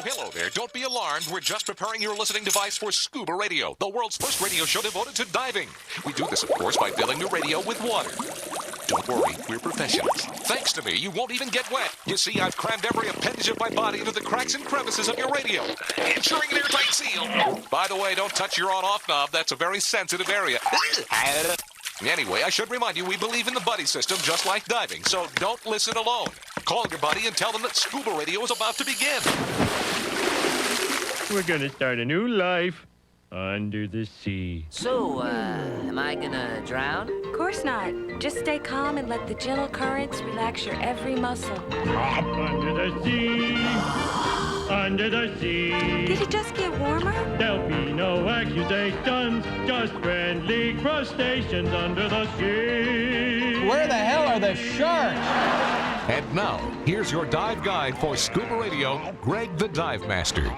Oh, hello there. Don't be alarmed. We're just preparing your listening device for Scuba Radio, the world's first radio show devoted to diving. We do this, of course, by filling the radio with water. Don't worry, we're professionals. Thanks to me, you won't even get wet. You see, I've crammed every appendage of my body into the cracks and crevices of your radio, ensuring an airtight seal. By the way, don't touch your on-off knob. That's a very sensitive area. Anyway, I should remind you, we believe in the buddy system just like diving, so don't listen alone. Call your buddy and tell them that Scuba Radio is about to begin. We're gonna start a new life under the sea. So, am I gonna drown? Of course not. Just stay calm and let the gentle currents relax your every muscle. Up under the sea, under the sea. Did it just get warmer? There'll be no accusations, just friendly crustaceans under the sea. Where the hell are the sharks? And now, here's your dive guide for Scuba Radio, Greg the Dive Master.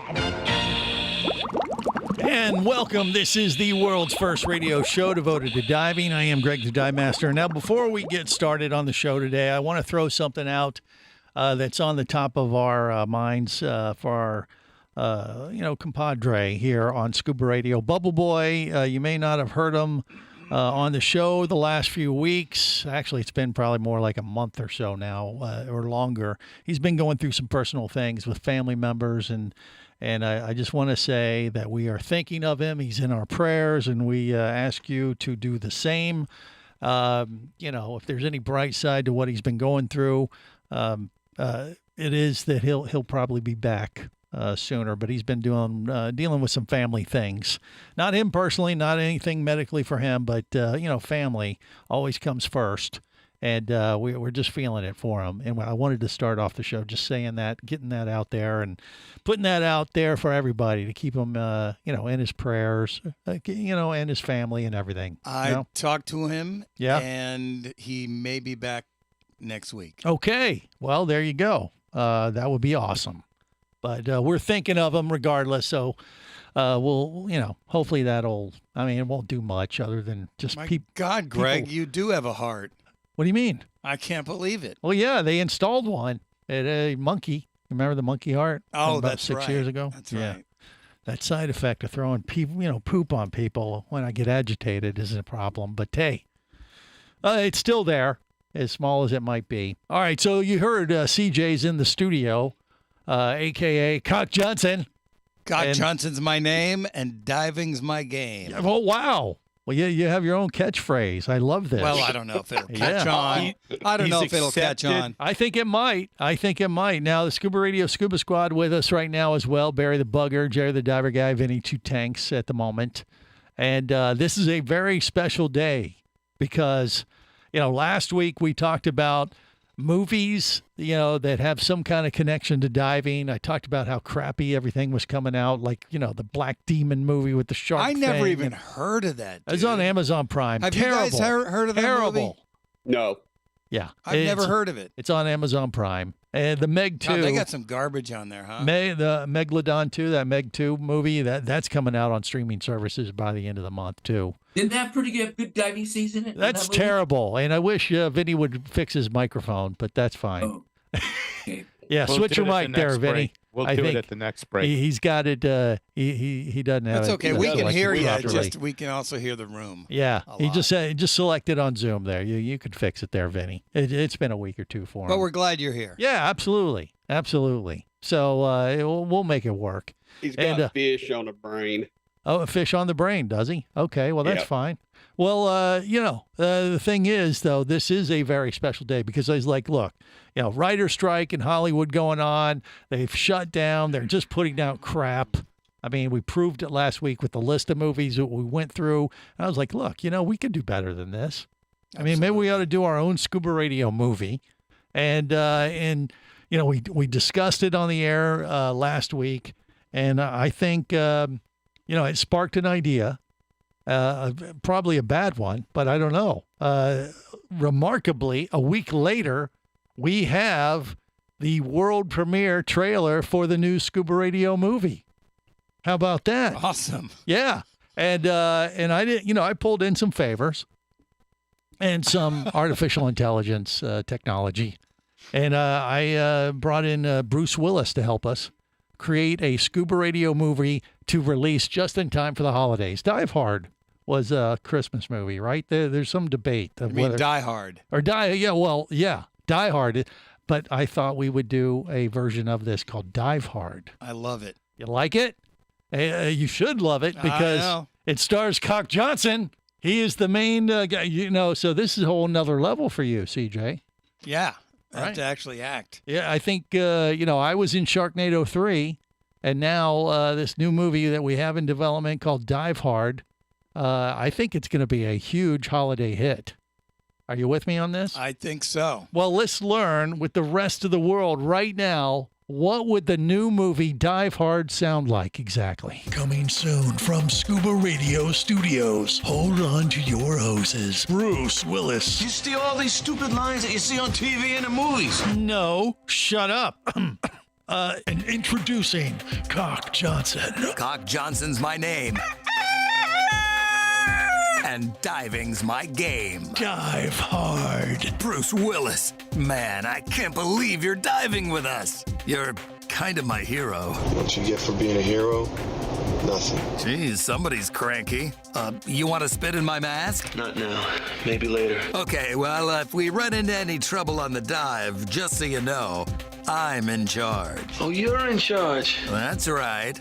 And welcome. This is the world's first radio show devoted to diving. I am Greg the Dive Master. Now, before we get started on the show today, I want to throw something out that's on the top of our minds for our, compadre here on Scuba Radio. Bubble Boy, you may not have heard him on the show the last few weeks. Actually, it's been probably more like a month or so now, or longer. He's been going through some personal things with family members, and I just want to say that we are thinking of him. He's in our prayers, and we ask you to do the same. If there's any bright side to what he's been going through, it is that he'll probably be back sooner, but he's been dealing with some family things. Not him personally, not anything medically for him, but family always comes first. And we're just feeling it for him. And I wanted to start off the show just saying that, getting that out there and putting that out there for everybody to keep him, in his prayers, and his family and everything. I talked to him, yeah, and he may be back next week. Okay. Well, there you go. That would be awesome. But we're thinking of him regardless. So we'll, hopefully it won't do much other than just God, Greg, you do have a heart. What do you mean? I can't believe it. Well, yeah, they installed one at a monkey. Remember the monkey heart? Oh, about that's 6 right. years ago? That's right. That side effect of throwing people, poop on people when I get agitated isn't a problem. But hey, it's still there, as small as it might be. All right, so you heard CJ's in the studio, a.k.a. Cock Johnson. Cock Johnson's my name, and diving's my game. Oh, wow. Well, you have your own catchphrase. I love this. Well, I don't know if it'll catch on. I don't know if it'll catch on. I think it might. Now, the Scuba Radio Scuba Squad with us right now as well. Barry the Bugger, Jerry the Diver Guy, Vinny Two Tanks at the moment. And this is a very special day because, last week we talked about movies, that have some kind of connection to diving. I talked about how crappy everything was coming out, like, the Black Demon movie with the shark I never thing. even heard of that, dude. It's on Amazon Prime. Have Terrible. you guys heard of that movie? No. Yeah. I've never heard of it. It's on Amazon Prime. And the Meg 2. Wow, they got some garbage on there, huh? The Megalodon 2, that Meg 2 movie, that's coming out on streaming services by the end of the month, too. Didn't that pretty good diving season? That's terrible. And I wish Vinny would fix his microphone, but that's fine. Oh. Okay. Yeah, We'll switch do your it at mic the there, next Vinny. break. We'll do it at the next break. He's got it. He doesn't have it. That's okay. We can selected hear you. properly. We can also hear the room. Yeah, a he lot. just selected on Zoom there. You could fix it there, Vinny. It's been a week or two for him. But we're glad you're here. Yeah, absolutely. So we'll make it work. He's got fish on the brain. Oh, a fish on the brain, does he? Okay, well, that's Yep. fine. Well, the thing is, though, this is a very special day because I was like, look, writer strike in Hollywood going on. They've shut down. They're just putting out crap. I mean, we proved it last week with the list of movies that we went through. And I was like, look, we can do better than this. I mean, maybe we ought to do our own Scuba Radio movie. And we discussed it on the air last week. And I think, it sparked an idea. Probably a bad one, but I don't know. Remarkably, a week later, we have the world premiere trailer for the new Scuba Radio movie. How about that? Awesome. Yeah. And I did, I pulled in some favors and some artificial intelligence technology. And I brought in Bruce Willis to help us. create a Scuba Radio movie to release just in time for the holidays. Dive Hard was a Christmas movie, right? There's some debate. I mean, Die Hard. Or Die Hard. But I thought we would do a version of this called Dive Hard. I love it. You like it? You should love it because it stars Cock Johnson. He is the main guy, so this is a whole nother level for you, CJ. Yeah. I have Right. to actually act. Yeah, I think, I was in Sharknado 3, and now this new movie that we have in development called Dive Hard, I think it's going to be a huge holiday hit. Are you with me on this? I think so. Well, let's learn with the rest of the world right now, what would the new movie Dive Hard sound like exactly? Coming soon from Scuba Radio Studios. Hold on to your hoses. Bruce Willis. You steal all these stupid lines that you see on TV and the movies. No, shut up. And introducing Cock Johnson. Cock Johnson's my name. And diving's my game. Dive Hard. Bruce Willis. Man, I can't believe you're diving with us. You're kind of my hero. What you get for being a hero? Nothing. Geez, somebody's cranky. You want to spit in my mask? Not now. Maybe later. Okay, well, if we run into any trouble on the dive, just so you know, I'm in charge. Oh, you're in charge. That's right.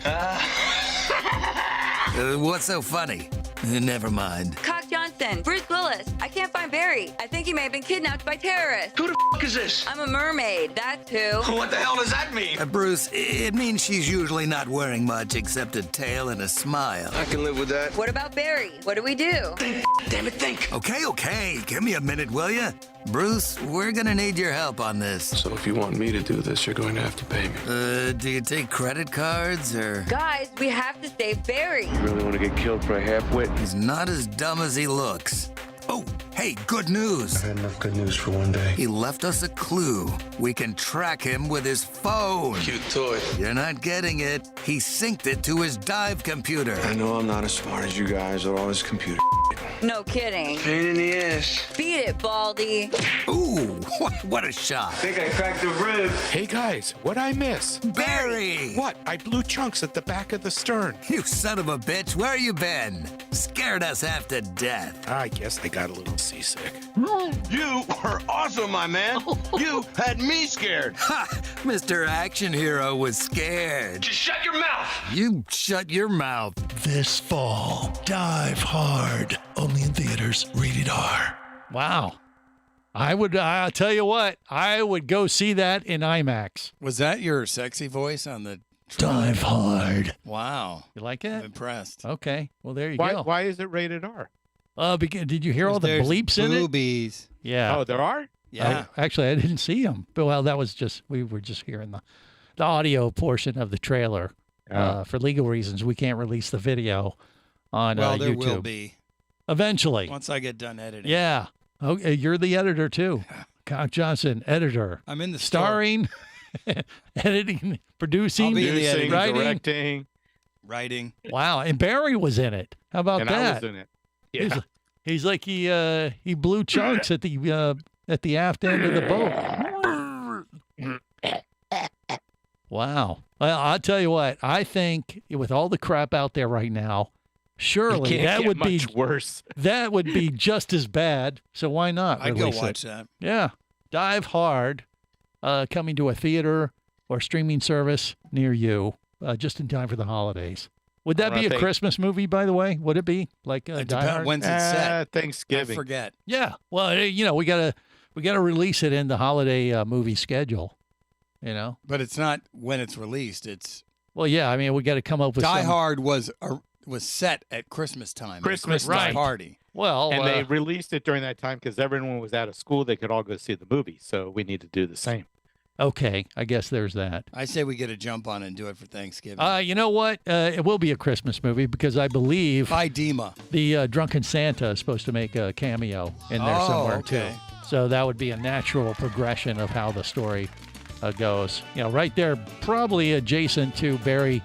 What's so funny? Never mind. Cock Johnson, Bruce Willis. I can't find Barry. I think he may have been kidnapped by terrorists. Who the f*** is this? I'm a mermaid, that's who. What the hell does that mean? Bruce, it means she's usually not wearing much except a tail and a smile. I can live with that. What about Barry? What do we do? Think, damn it, think. Okay. Give me a minute, will you? Bruce, we're gonna need your help on this. So if you want me to do this, you're going to have to pay me. Do you take credit cards or? Guys, we have to save Barry. You really want to get killed for a half-wit? He's not as dumb as he looks. Oh, hey, good news. I had enough good news for one day. He left us a clue. We can track him with his phone. Cute toy. You're not getting it. He synced it to his dive computer. I know I'm not as smart as you guys or all this computer. No kidding. Pain in the ass. Beat it, Baldy. Ooh, what a shot. Think I cracked a rib. Hey guys, what'd I miss? Barry! What? I blew chunks at the back of the stern. You son of a bitch, where you been? Scared us half to death. I guess I got a little seasick. You were awesome, my man. You had me scared. Ha! Mr. Action Hero was scared. Just shut your mouth. You shut your mouth. This fall, Dive Hard. Only in theaters, rated R. Wow. I'll tell you what, I would go see that in IMAX. Was that your sexy voice on the Dive Hard. Wow. You like I'm it? impressed. Okay. Well, there you go. Why is it rated R? Did you hear all the There's bleeps in it? boobies. Yeah. Oh, there are? Yeah. Actually, I didn't see them. But, well, that was just, we were just hearing the audio portion of the trailer. For legal reasons, we can't release the video on Well, there YouTube. will be. Eventually. Once I get done editing. Yeah. Okay, you're the editor, too. Cock Johnson, editor. I'm in the starring, editing, producing, I'll be the editor. writing. Writing. Wow, and Barry was in it. How about And that? I was in it. Yeah. He's like he blew chunks at the aft end of the boat. Wow. Well, I'll tell you what. I think with all the crap out there right now, surely that would be worse. That would be just as bad. So why not? I'd go release watch it? that. Yeah. Dive Hard, coming to a theater or streaming service near you, just in time for the holidays. Would that be a Christmas movie, by the way? Would it be like Die Hard? When's it set? Thanksgiving. I forget. Yeah. Well, we gotta release it in the holiday movie schedule. You know. But it's not when it's released. It's well, yeah. I mean, we got to come up with Die Hard was set at Christmas time. Christmas right. Party. Well, and they released it during that time because everyone was out of school. They could all go see the movie. So we need to do the same. Okay, I guess there's that. I say we get a jump on it and do it for Thanksgiving. You know what? It will be a Christmas movie because I believe by Dima, the Drunken Santa is supposed to make a cameo in there somewhere too. So that would be a natural progression of how the story goes. You know, right there, probably adjacent to Barry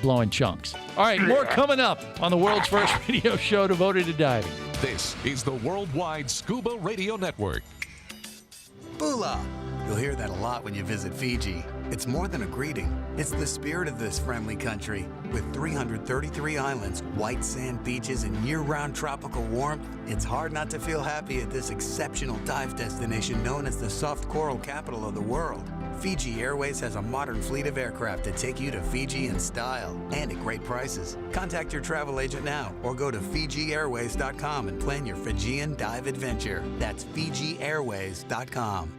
blowing chunks. All right, more coming up on the world's first radio show devoted to diving. This is the Worldwide Scuba Radio Network. Bula, You'll hear that a lot when you visit Fiji. It's more than a greeting. It's the spirit of this friendly country. With 333 islands, white sand beaches, and year-round tropical warmth, it's hard not to feel happy at this exceptional dive destination known as the soft coral capital of the world. Fiji Airways has a modern fleet of aircraft to take you to Fiji in style and at great prices. Contact your travel agent now or go to FijiAirways.com and plan your Fijian dive adventure. That's FijiAirways.com.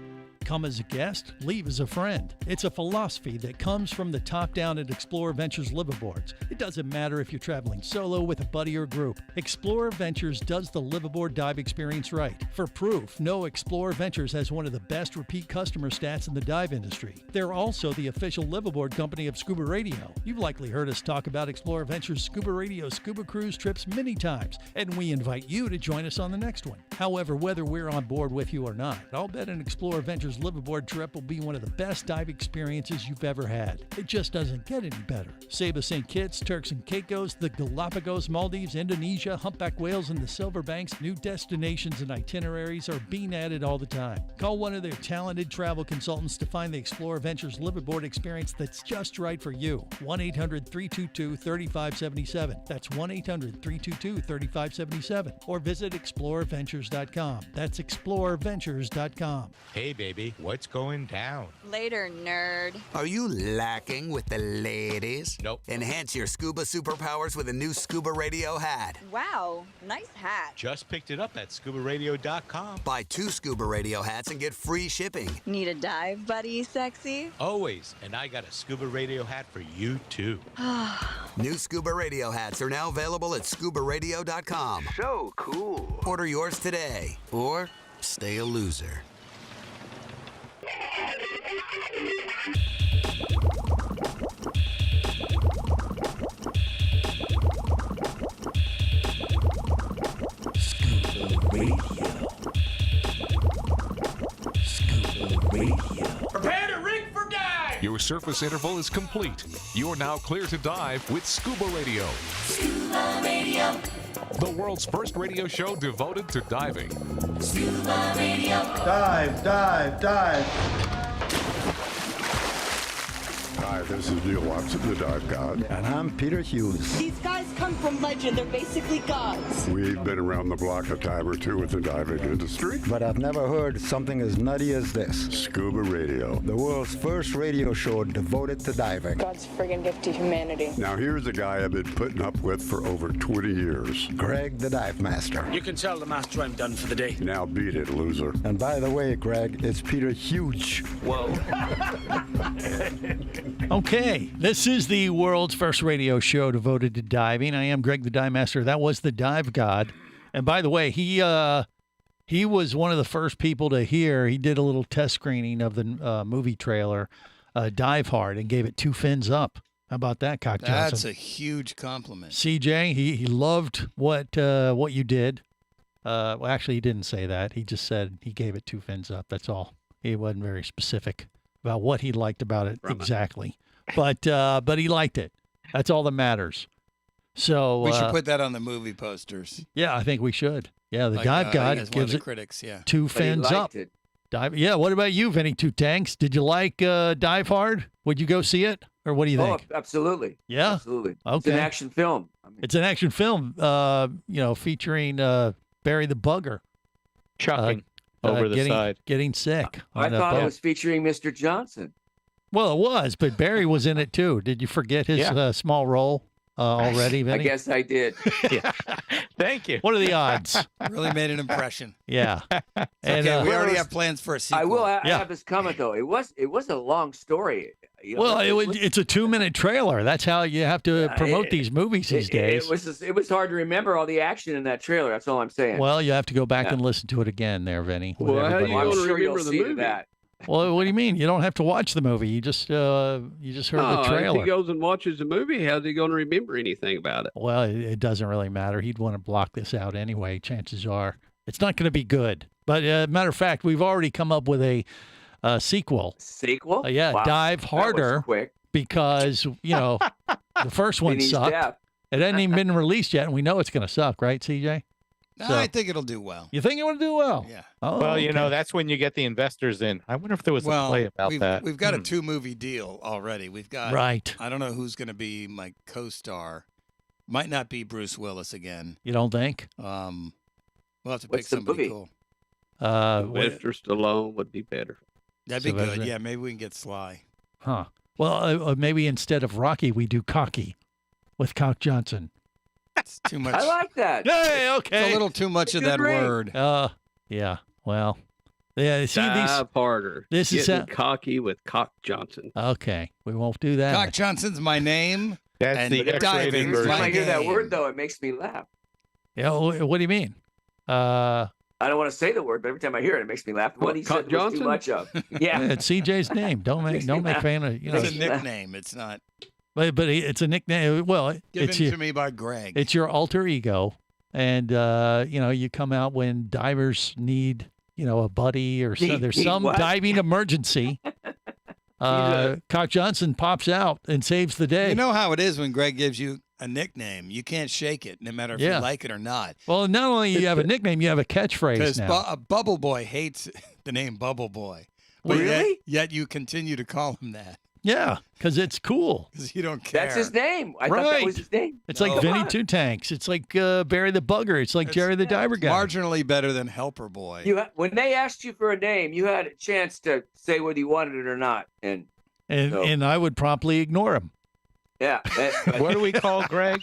Come as a guest, leave as a friend. It's a philosophy that comes from the top down at Explorer Ventures liveaboards. It doesn't matter if you're traveling solo, with a buddy, or group. Explorer Ventures does the liveaboard dive experience right. For proof, no, Explorer Ventures has one of the best repeat customer stats in the dive industry. They're also the official liveaboard company of Scuba Radio. You've likely heard us talk about Explorer Ventures Scuba Radio scuba cruise trips many times, and we invite you to join us on the next one. However, whether we're on board with you or not, I'll bet an Explorer Ventures liveaboard trip will be one of the best dive experiences you've ever had. It just doesn't get any better. Saba St. Kitts, Turks and Caicos, the Galapagos, Maldives, Indonesia, humpback whales, and the Silver Banks, new destinations and itineraries are being added all the time. Call one of their talented travel consultants to find the Explorer Ventures liveaboard experience that's just right for you. 1-800-322-3577. That's 1-800-322-3577. Or visit explorerventures.com. That's explorerventures.com. Hey, baby, what's going down? Later, nerd. Are you lacking with the ladies? Nope. Enhance your scuba superpowers with a new Scuba Radio hat. Wow, nice hat. Just picked it up at ScubaRadio.com. Buy 2 Scuba Radio hats and get free shipping. Need a dive buddy, sexy? Always. And I got a Scuba Radio hat for you, too. New Scuba Radio hats are now available at ScubaRadio.com. So cool. Order yours today, or stay a loser. Scuba Radio. Scuba Radio. Prepare to rig for dive! Your surface interval is complete. You're now clear to dive with Scuba Radio. Scuba Radio. The world's first radio show devoted to diving. Scuba Radio. Dive, dive, dive. Hi, this is Neil Watson, the Dive God. And I'm Peter Hughes. These guys come from legend. They're basically gods. We've been around the block a time or two with the diving industry. But I've never heard something as nutty as this. Scuba Radio. The world's first radio show devoted to diving. God's friggin' gift to humanity. Now here's a guy I've been putting up with for over 20 years. Greg the Dive Master. You can tell the master I'm done for the day. Now beat it, loser. And by the way, Greg, it's Peter Huge. Whoa. Okay, this is the world's first radio show devoted to diving. I am Greg the Dive Master. That was the Dive God. And by the way, he was one of the first people to hear. He did a little test screening of the movie trailer, Dive Hard, and gave it 2 fins up. How about that, Cock Johnson? That's a huge compliment. CJ, he loved what you did. Well, actually, he didn't say that. He just said he gave it 2 fins up. That's all. He wasn't very specific about what he liked about it exactly. But he liked it. That's all that matters. So we should put that on the movie posters. Yeah, I think we should. Yeah, the Dive God gives it critics, 2 fins up. It. Dive. Yeah. What about you, Vinny Two Tanks? Did you like Dive Hard? Would you go see it, or what do you think? Oh, absolutely. Yeah. Absolutely. Okay. It's an action film. It's an action film. Featuring Barry the Bugger. Chucking over the side. Getting sick. I thought it was featuring Mr. Johnson. Well, it was, but Barry was in it too. Did you forget his small role already, Vinny? I guess I did. Yeah. Thank you. What are the odds? Really made an impression. Yeah. And we already have plans for a sequel. I will have this comment though. It was a long story. Well, it's a 2-minute trailer. That's how you have to promote these movies these days. It was hard to remember all the action in that trailer. That's all I'm saying. Well, you have to go back and listen to it again there, Vinny. Well, how do you I'm want to sure remember you'll the see movie? that. Well, what do you mean? You don't have to watch the movie. You just heard the If trailer. he goes and watches the movie, how's he going to remember anything about it? Well, it doesn't really matter. He'd want to block this out anyway. Chances are it's not going to be good. But matter of fact, we've already come up with a sequel. Sequel? Yeah, Wow. Dive Harder. Quick. Because the first one Vinny's sucked. deaf. It hasn't even been released yet, and we know it's going to suck, right, CJ? No, So- I think it'll do well. You think it would do well? Yeah. Oh, Well, you know, okay. that's when you get the investors in. I wonder if there was a play about that. We've got a 2-movie deal already. We've got Right. I don't know who's going to be my co-star. Might not be Bruce Willis again. You don't think? We'll have to pick What's the somebody movie? cool. Sylvester Stallone would be better. That'd be Sylvester. good. Yeah, maybe we can get Sly. Huh. Well, maybe instead of Rocky, we do Cocky with Cock Johnson. It's too much. I like that. Hey, okay. It's a little too much of Good that ring. word. Yeah. Well, yeah. See these. Dive harder. This is Getting cocky with Cock Johnson. Okay. We won't do that. Cock Johnson's my name. That's and the Every diving's version. time my I hear that game. word, though, it makes me laugh. Yeah. What do you mean? I don't want to say the word, but every time I hear it, it makes me laugh. What he Cock said was too Johnson? much of. Yeah. It's CJ's name. Don't make fun of It's a nickname. It's not But it's a nickname. Well, given it's to me by Greg. It's your alter ego, and you come out when divers need a buddy or there's some what? diving emergency. Cock Johnson pops out and saves the day. You know how it is when Greg gives you a nickname. You can't shake it, no matter if Yeah. you like it or not. Well, not only you have a nickname, you have a catchphrase Because now. Bubble Boy hates the name Bubble Boy. But Really? Yet you continue to call him that Yeah, because it's cool. because you don't care. That's his name. I thought that Right. was his name. It's No. like Vinny Two Tanks. It's like Barry the Bugger. It's like Jerry the Diver Guy. marginally better than Helper Boy. When they asked you for a name, you had a chance to say whether you wanted it or not. And so- and I would promptly ignore him. yeah. What do we call Greg?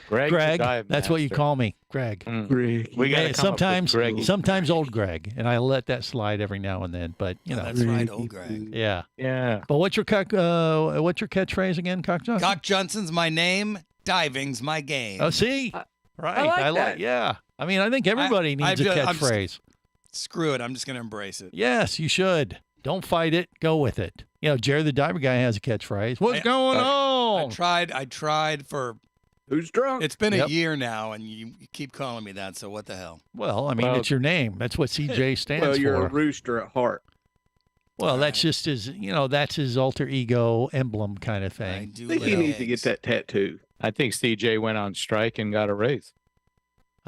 Greg. the Greg, Dive that's what you Master. call me, Greg. Greg. We got Hey, sometimes old Greg, and I let that slide every now and then. But Oh, that's right, old Greg. yeah. Yeah. But what's your catchphrase again, Cock Johnson? Cock Johnson's my name. Diving's my game. Oh, see, right? I like that. Yeah. I mean, I think everybody needs a I'm just- catchphrase. Screw it. I'm just going to embrace it. Yes, you should. Don't fight it. Go with it. Jerry the Diver Guy has a catchphrase. What's going on? I tried for. Who's drunk? It's been Yep. a year now, and you keep calling me that. So what the hell? Well, I mean, Well- it's your name. That's what CJ stands Well, you're for. a rooster at heart. Well, that's just that's his alter ego emblem kind of I thing. do I think lay he needs to eggs. get that tattoo. I think CJ went on strike and got a raise.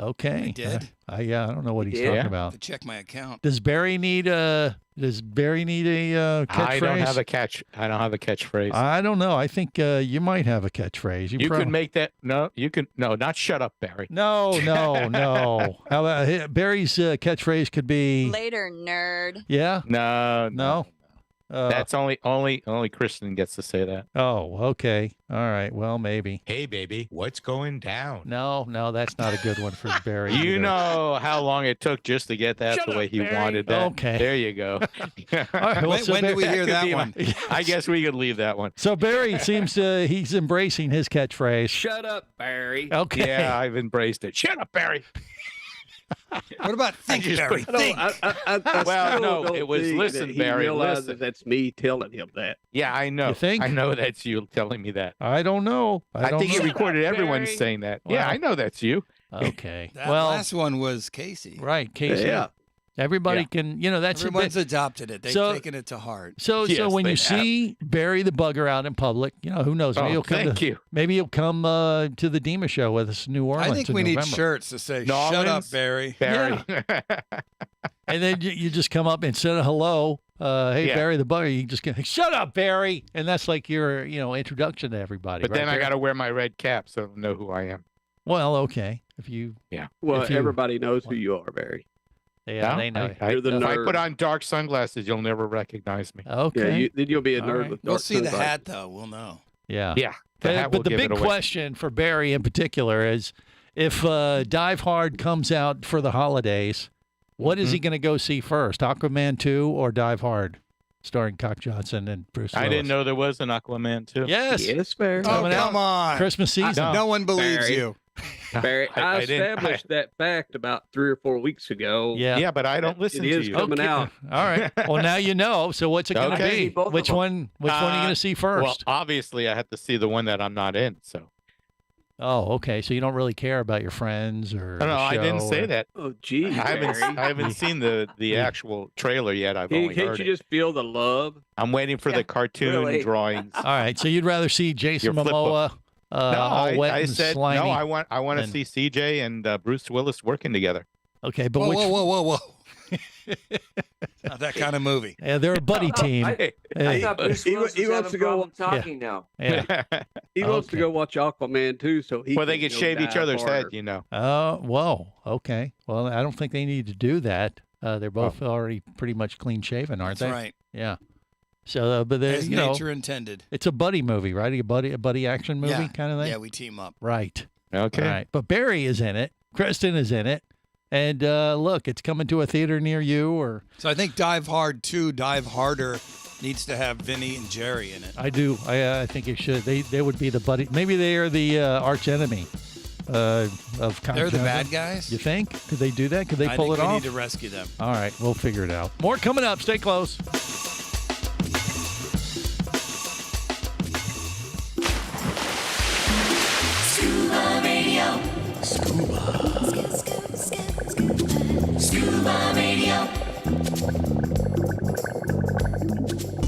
Okay. I did? I don't know what he's Yeah. talking I about. have to check my account. Does Barry need a catchphrase? I don't have a catchphrase. I don't know. I think you might have a catchphrase. You could make that. No, you can. No, not shut up, Barry. No. How about Barry's catchphrase could be? Later, nerd. Yeah. No. No. That's only Kristen gets to say that. Oh, okay. All right. Well, maybe. Hey, baby, what's going down? No, that's not a good one for Barry. You either. know how long it took just to get that Shut the way up, he Barry. wanted that. Okay. There you go. All right, well, When, so when did we Barry- hear could that be one? I guess we could leave that one. So Barry seems he's embracing his catchphrase. Shut up, Barry. Okay. Yeah, I've embraced it. Shut up, Barry. What about think, just Barry? put- Think. I Well, still no, don't it was think listen, that he Barry, realizes listen. that's me telling him that. Yeah, I know. You think? I know that's you telling me that. I don't know. I don't think know. you recorded Shut up, everyone Barry. saying that. Well- Yeah, I know that's you. Okay. That well, last one was Casey. right, Casey. Yeah. Everybody Yeah. can. That's Everyone's a bit. adopted it. They've So- taken it to heart. So Yes, when they you have. see Barry the Bugger out in public, who knows? Maybe Oh, he'll come. thank you. Maybe he'll come to the Dima show with us in New Orleans. I think in we need November. shirts to say, New shut up, Orleans? Barry. Barry. And then you just come up and say hello. Hey, Yeah. Barry the Bugger. You just get, shut up, Barry. And that's like your, introduction to everybody. But right then I there. got to wear my red cap so they'll know who I am. Well, okay. If you, Well, If you- everybody knows who you are, Barry. yeah, they know. You're the if I nerd. put on dark sunglasses, you'll never recognize me. Okay. Yeah, then you'll be a All nerd right. with We'll dark see the sunglasses. hat, though. We'll know. Yeah. Yeah. The hat will But the give big it away. question for Barry in particular is if Dive Hard comes out for the holidays, what is he Mm-hmm. going to go see first? Aquaman 2 or Dive Hard, starring Cock Johnson and Bruce Willis? I didn't know there was an Aquaman too. Yes. Yes, Barry. Oh, Coming out come on. Christmas season. No one believes Barry. you. Barry, I I didn't- established that fact about 3 or 4 weeks ago. Yeah. Yeah, but I don't listen It to is you. coming out. All right. Well, now you know. So what's it going to Okay. be? Both of Which them. one? Which one are you going to see first? Well, obviously, I have to see the one that I'm not in. So Oh, okay. So you don't really care about your friends or no, the I didn't show say or- that. Oh, geez, I Barry. haven't seen the actual trailer yet. I've only Can't heard you it. just feel the love? I'm waiting for the cartoon really. drawings. All right. So you'd rather see Jason Your flip Momoa all wet and said slimy. no. I want to and- see CJ and Bruce Willis working together. Okay, but Whoa, which? whoa. Not that kind of movie. Yeah, they're a buddy team. I Hey. thought Bruce He- Willis he was wants having to go- problem talking now. Yeah. He wants to Okay. go watch Aquaman too, so he Well, they can could go shave each dive other's harder. head, you know. Oh, whoa. Okay. Well, I don't think they need to do that. They're both already pretty much clean shaven, aren't That's they? right. Yeah. So, but they, As you know, nature intended. it's a buddy movie, right? A buddy action movie Yeah. kind of thing. Yeah, we team up. Right. Okay. All right. But Barry is in it. Kristen is in it. And look, it's coming to a theater near you, or So I think Die Hard 2, Dive Harder needs to have Vinny and Jerry in it. I do. I think it should. They would be the buddy. Maybe they are the arch enemy of Con They're the Johnson. bad guys? You think? Could they do that? Could they I pull think it we off? need to rescue them. All right, we'll figure it out. More coming up. Stay close. Scuba Radio. Scuba Radio.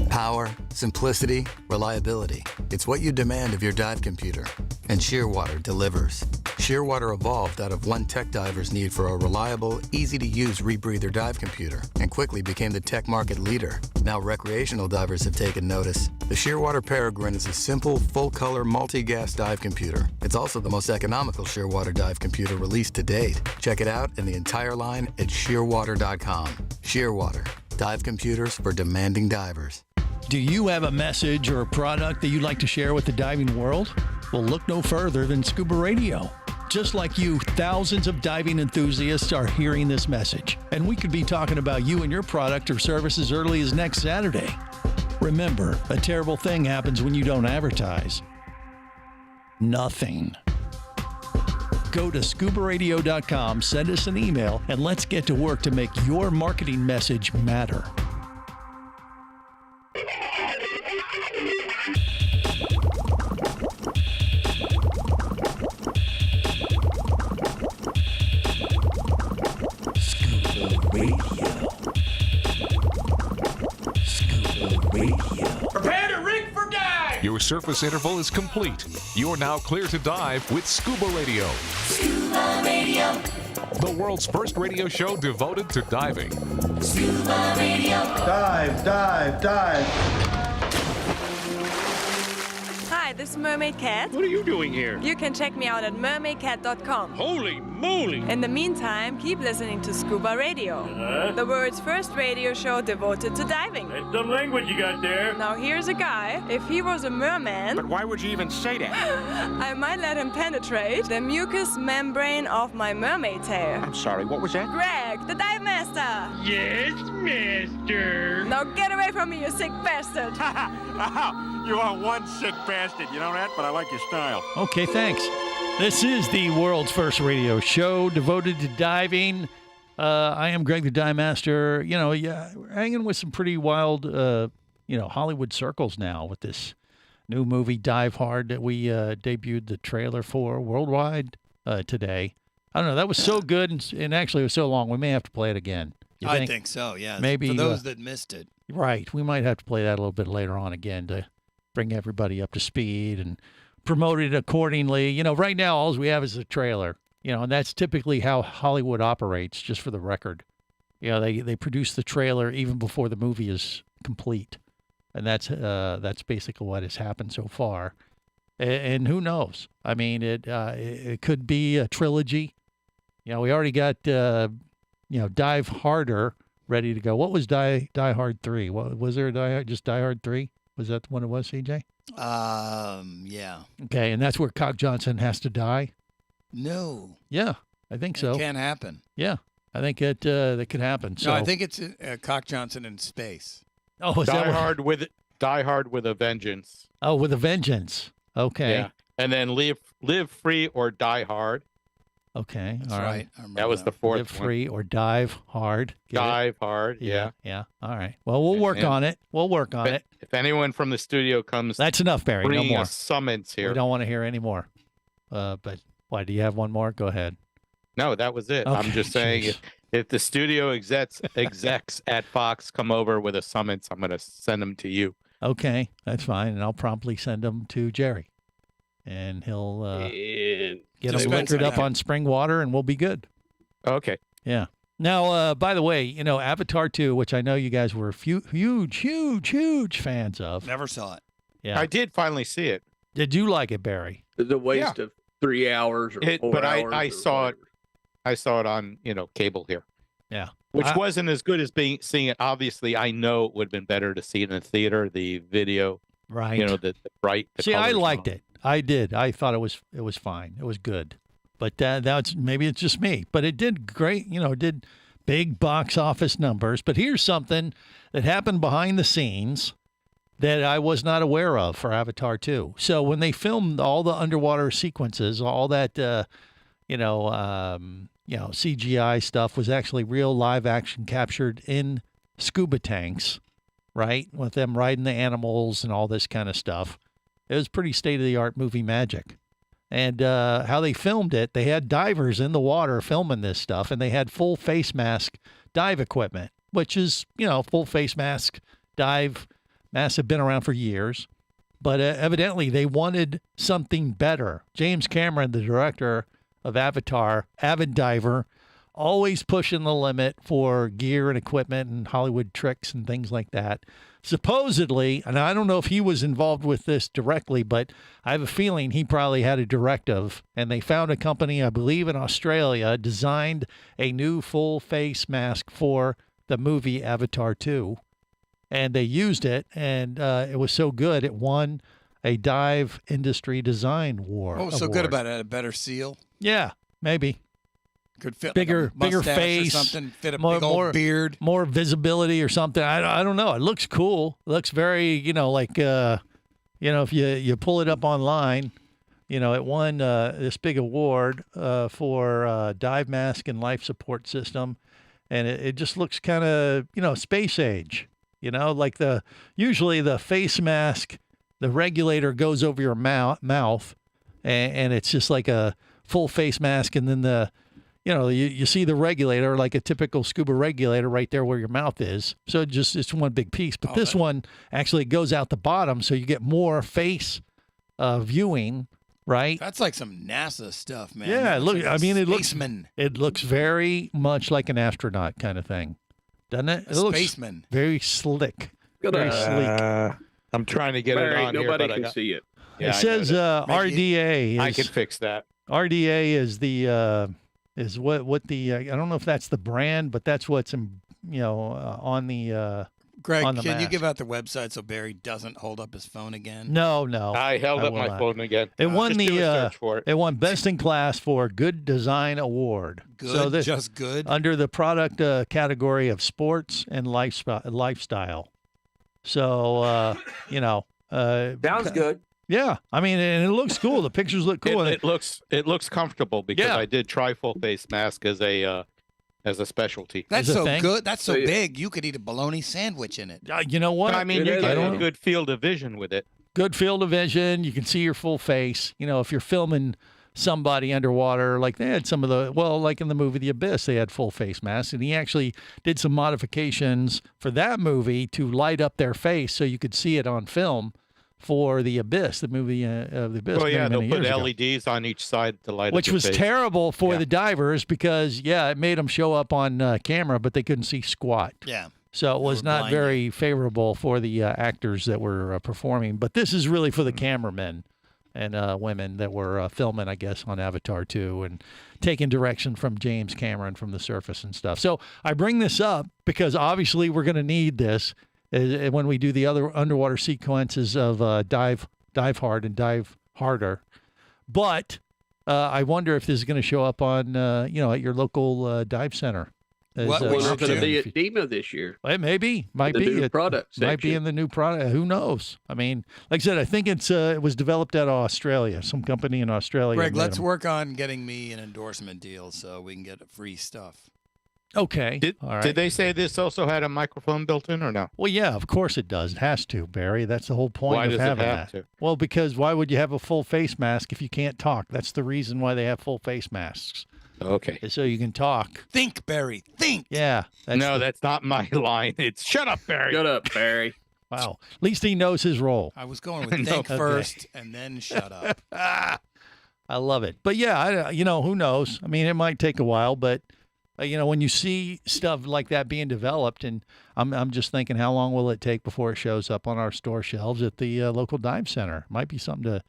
Power, simplicity, reliability. It's what you demand of your dive computer. And Shearwater delivers. Shearwater evolved out of one tech diver's need for a reliable, easy-to-use rebreather dive computer and quickly became the tech market leader. Now recreational divers have taken notice. The Shearwater Peregrine is a simple, full-color, multi-gas dive computer. It's also the most economical Shearwater dive computer released to date. Check it out and the entire line at shearwater.com. Shearwater, dive computers for demanding divers. Do you have a message or a product that you'd like to share with the diving world? Well, look no further than Scuba Radio. Just like you, thousands of diving enthusiasts are hearing this message, and we could be talking about you and your product or service as early as next Saturday. Remember, a terrible thing happens when you don't advertise. Nothing. Go to ScubaRadio.com, send us an email, and let's get to work to make your marketing message matter. Prepare to rig for dive! Your surface interval is complete. You're now clear to dive with Scuba Radio, Scuba Radio. the world's first radio show devoted to diving. Scuba Radio. Dive. Hi, this is Mermaid Cat. What are you doing here? You can check me out at mermaidcat.com. Holy moly! In the meantime, keep listening to Scuba Radio, the world's first radio show devoted to diving. That's some language you got there. Now here's a guy. If he was a merman, But why would you even say that? I might let him penetrate the mucous membrane of my mermaid tail. I'm sorry, what was that? Greg, the dive master. Yes, mister. Now get away from me, you sick bastard. You are one sick bastard, you know that? But I like your style. Okay, thanks. This is the world's first radio show devoted to diving. I am Greg the Dive Master. You know, yeah, we're hanging with some pretty wild, Hollywood circles now with this new movie, Dive Hard, that we debuted the trailer for worldwide today. I don't know. That was so good, and actually it was so long, we may have to play it again. You I think so, yeah. Maybe, For those that missed it. Right. We might have to play that a little bit later on again to bring everybody up to speed and promote it accordingly. You know, right now, all we have is a trailer, and that's typically how Hollywood operates, just for the record. You know, they produce the trailer even before the movie is complete. And that's basically what has happened so far. And who knows? I mean, it could be a trilogy. You know, we already got, Dive Harder ready to go. What was Die Hard 3? What was there? Just Die Hard 3? Was that the one it was, CJ? Yeah. Okay, and that's where Cock Johnson has to die? No. Yeah, I think so. It can't happen. Yeah, I think that could happen. So No, I think it's Cock Johnson in space. Oh, is that what- Die Hard with a Vengeance. Oh, with a vengeance. Okay. Yeah. And then live free or die hard. Okay. That's all right. right. I remember That was the fourth Live one. free or dive hard. Get it? Dive hard. Yeah. Yeah. All right. Well, we'll work on it. We'll work on it. If anyone from the studio comes, That's enough, Barry. No bring more. a summons here. We don't want to hear any more. But why? Do you have one more? Go ahead. No, that was it. Okay, I'm just saying, jeez. if the studio execs at Fox come over with a summons, I'm going to send them to you. Okay, that's fine, and I'll promptly send them to Jerry. and he'll And get them dispense liquored it up out. on spring water, and we'll be good. Okay. Yeah. Now, by the way, Avatar 2, which I know you guys were huge fans of. Never saw it. Yeah. I did finally see it. Did you like it, Barry? it's a waste of 3 hours or 4 But hours. I or saw it. whatever. I saw it on cable here, Yeah. which wasn't as good as seeing it. Obviously, I know it would have been better to see it in the theater. The video, Right. the bright. The See, I colors and liked all. it. I did. I thought it was fine. It was good. But that's maybe it's just me. But it did great. It did big box office numbers. But here's something that happened behind the scenes that I was not aware of for Avatar 2. So when they filmed all the underwater sequences, all that CGI stuff was actually real live action captured in scuba tanks, right? With them riding the animals and all this kind of stuff. It was pretty state-of-the-art movie magic. And how they filmed it, they had divers in the water filming this stuff, and they had full face mask dive equipment, which is, full face mask dive masks have been around for years. But evidently they wanted something better. James Cameron, the director of Avatar, avid diver, always pushing the limit for gear and equipment and Hollywood tricks and things like that. Supposedly, and I don't know if he was involved with this directly, but I have a feeling he probably had a directive, and they found a company, I believe in Australia, designed a new full face mask for the movie Avatar 2, and they used it, and it was so good it won a dive industry design award. What was so good about it? A better seal? Yeah, maybe. Could fit bigger mustache face, or something, fit a big old beard. More visibility or something. I don't know. It looks cool. It looks very, if you pull it up online, it won this big award for dive mask and life support system, and it just looks kind of, space age. Like usually the face mask, the regulator goes over your mouth, and it's just like a full face mask, and then you see the regulator, like a typical scuba regulator right there where your mouth is. So it's one big piece. But this one actually goes out the bottom, so you get more face viewing, right? That's like some NASA stuff, man. Yeah, Spaceman. it looks very much like an astronaut kind of thing, doesn't it? It looks spaceman. very slick, very sleek. I'm trying to get it on here, nobody but can see it. Yeah, it says RDA. I can fix that. RDA is the is what the I don't know if that's the brand, but that's what's on the Greg, on the can you mask. give out the website so Barry doesn't hold up his phone again? No. I held up will my not. phone again. It won Just do a search for it. It won Best in Class for Good Design Award. Good, just good. Under the product category of sports and lifestyle. So Sounds good. Yeah, I mean, and it looks cool. The pictures look cool. It looks comfortable because I did try full face mask as a specialty. That's Is it a so thing? good. That's so big. You could eat a bologna sandwich in it. You know what? I mean, you get a good field of vision with it. Good field of vision. You can see your full face. If you're filming somebody underwater, like they had like in the movie The Abyss, they had full face masks, and he actually did some modifications for that movie to light up their face so you could see it on film for The Abyss, the movie of The Abyss. Well, yeah, many they'll put years ago. LEDs on each side to light up Which your was face. terrible for the divers because, it made them show up on camera, but they couldn't see squat. Yeah. So it was not blinded. very favorable for the actors that were performing. But this is really for the cameramen and women that were filming, I guess, on Avatar 2 and taking direction from James Cameron from The Surface and stuff. So I bring this up because obviously we're going to need this when we do the other underwater sequences of dive hard and dive harder. But I wonder if this is going to show up on, at your local dive center. Well, it's going to be at DEMA this year. It may be. Might The be. new It product might be section. in the new product. Who knows? I mean, like I said, I think it was developed out of Australia. Some company in Australia. Greg, made let's them. work on getting me an endorsement deal so we can get free stuff. Okay. All right. Did they say this also had a microphone built in or no? Well, yeah, of course it does. It has to, Barry. That's the whole point Why of does it having have that. to? Well, because why would you have a full face mask if you can't talk? That's the reason why they have full face masks. Okay. So you can talk. Think, Barry. Think. Yeah. That's not my line. It's shut up, Barry. Shut up, Barry. Wow. At least he knows his role. I was going with think first and then shut up. I love it. But yeah, who knows? I mean, it might take a while, but when you see stuff like that being developed, and I'm just thinking, how long will it take before it shows up on our store shelves at the local dive center? Might be something to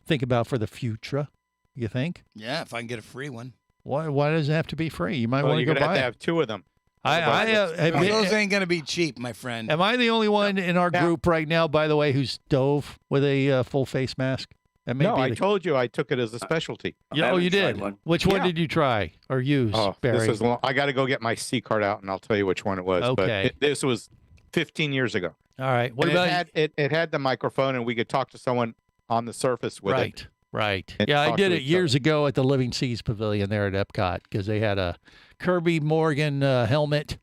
think about for the future. You think? Yeah, if I can get a free one. Why does it have to be free? You might want to go buy it. You're gonna have to have 2 of them. Those ain't gonna be cheap, my friend. Am I the only one in our group right now, by the way, who's dove with a full face mask? No, I told you I took it as a specialty. Oh, you did? Which one did you try or use, Barry? This is long. I got to go get my C card out, and I'll tell you which one it was. Okay. But this was 15 years ago. All right. What about it had the microphone, and we could talk to someone on the surface with it. Right. Yeah, I did it years ago at the Living Seas Pavilion there at Epcot because they had a Kirby Morgan helmet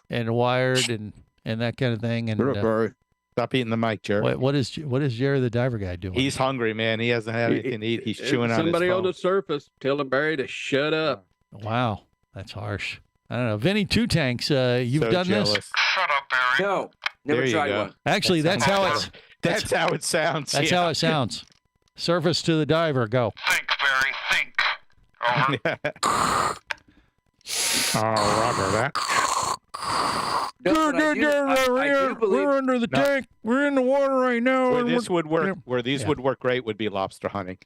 and wired and that kind of thing. And stop eating the mic, Jerry. What is Jerry the diver guy doing? He's hungry, man. He hasn't had anything to eat. He's chewing on his phone. Somebody on the surface telling Barry to shut up. Wow, that's harsh. I don't know. Vinny Two Tanks, you've done jealous. this? Shut up, Barry. No, never tried one. Actually, that's how it sounds. That's how it sounds. Surface to the diver, go. Think, Barry, think. Over. Roger that. We're under the tank. We're in the water right now. Where this would work, would work great would be lobster hunting.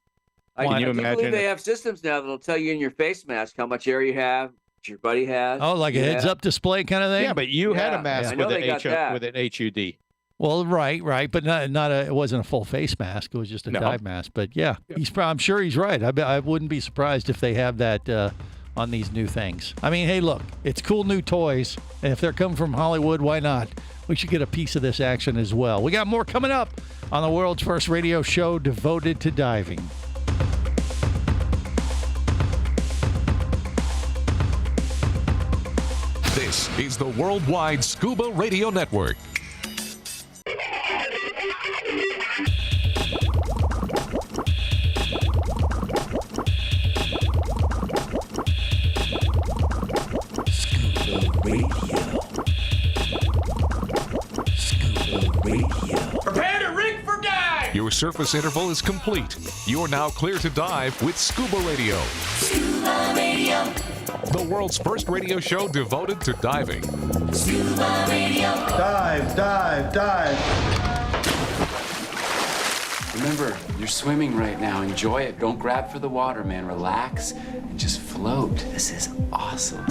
Can you imagine? believe they have systems now that'll tell you in your face mask how much air you have, what your buddy has? Oh, like a heads-up display kind of thing? Yeah, but you had a mask with an HUD. Well, right, but it wasn't a full face mask. It was just a dive mask. But yeah, I'm sure he's right. I wouldn't be surprised if they have that on these new things. I mean, hey, look, it's cool new toys, and if they're coming from Hollywood, why not? We should get a piece of this action as well. We got more coming up on the world's first radio show devoted to diving. This is the Worldwide Scuba Radio Network. Prepare to rig for dive! Your surface interval is complete. You're now clear to dive with Scuba Radio. Scuba Radio. The world's first radio show devoted to diving. Scuba Radio. Dive, dive, dive. Remember, you're swimming right now. Enjoy it. Don't grab for the water, man. Relax and just float. This is awesome.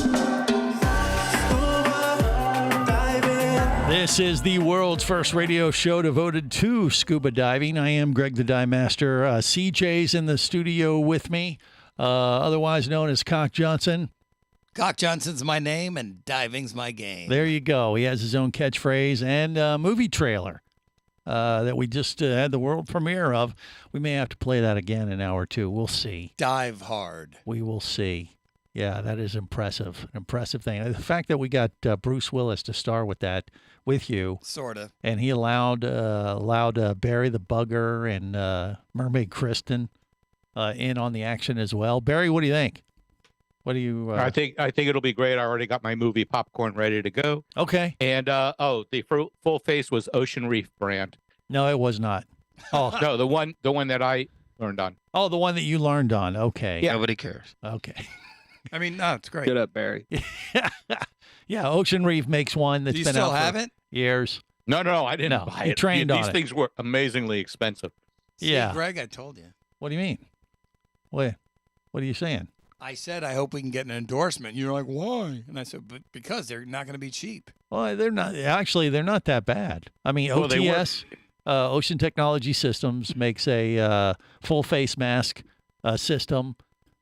This is the world's first radio show devoted to scuba diving. I am Greg the Dive Master. CJ's in the studio with me, otherwise known as Cock Johnson. Cock Johnson's my name, and diving's my game. There you go. He has his own catchphrase and movie trailer that we just had the world premiere of. We may have to play that again in an hour or two. We'll see. Dive hard. We will see. Yeah, that is impressive. An impressive thing. The fact that we got Bruce Willis to star with you. Sort of. And he allowed Barry the Bugger and Mermaid Kristen in on the action as well. Barry, what do you think? What do you? I think it'll be great. I already got my movie popcorn ready to go. Okay. And the full face was Ocean Reef brand. No, it was not. Oh no, the one that I learned on. Oh, the one that you learned on. Okay. Yeah. Nobody cares. Okay. I mean, no, it's great. Get up, Barry. Yeah, Ocean Reef makes one that's been out for years. No, I didn't buy it. You trained on it. These things were amazingly expensive. See, Greg, I told you. What do you mean? What are you saying? I said, I hope we can get an endorsement. You're like, why? And I said, but because they're not going to be cheap. Well, they're not. Actually, they're not that bad. I mean, OTS, Ocean Technology Systems, makes a full face mask system.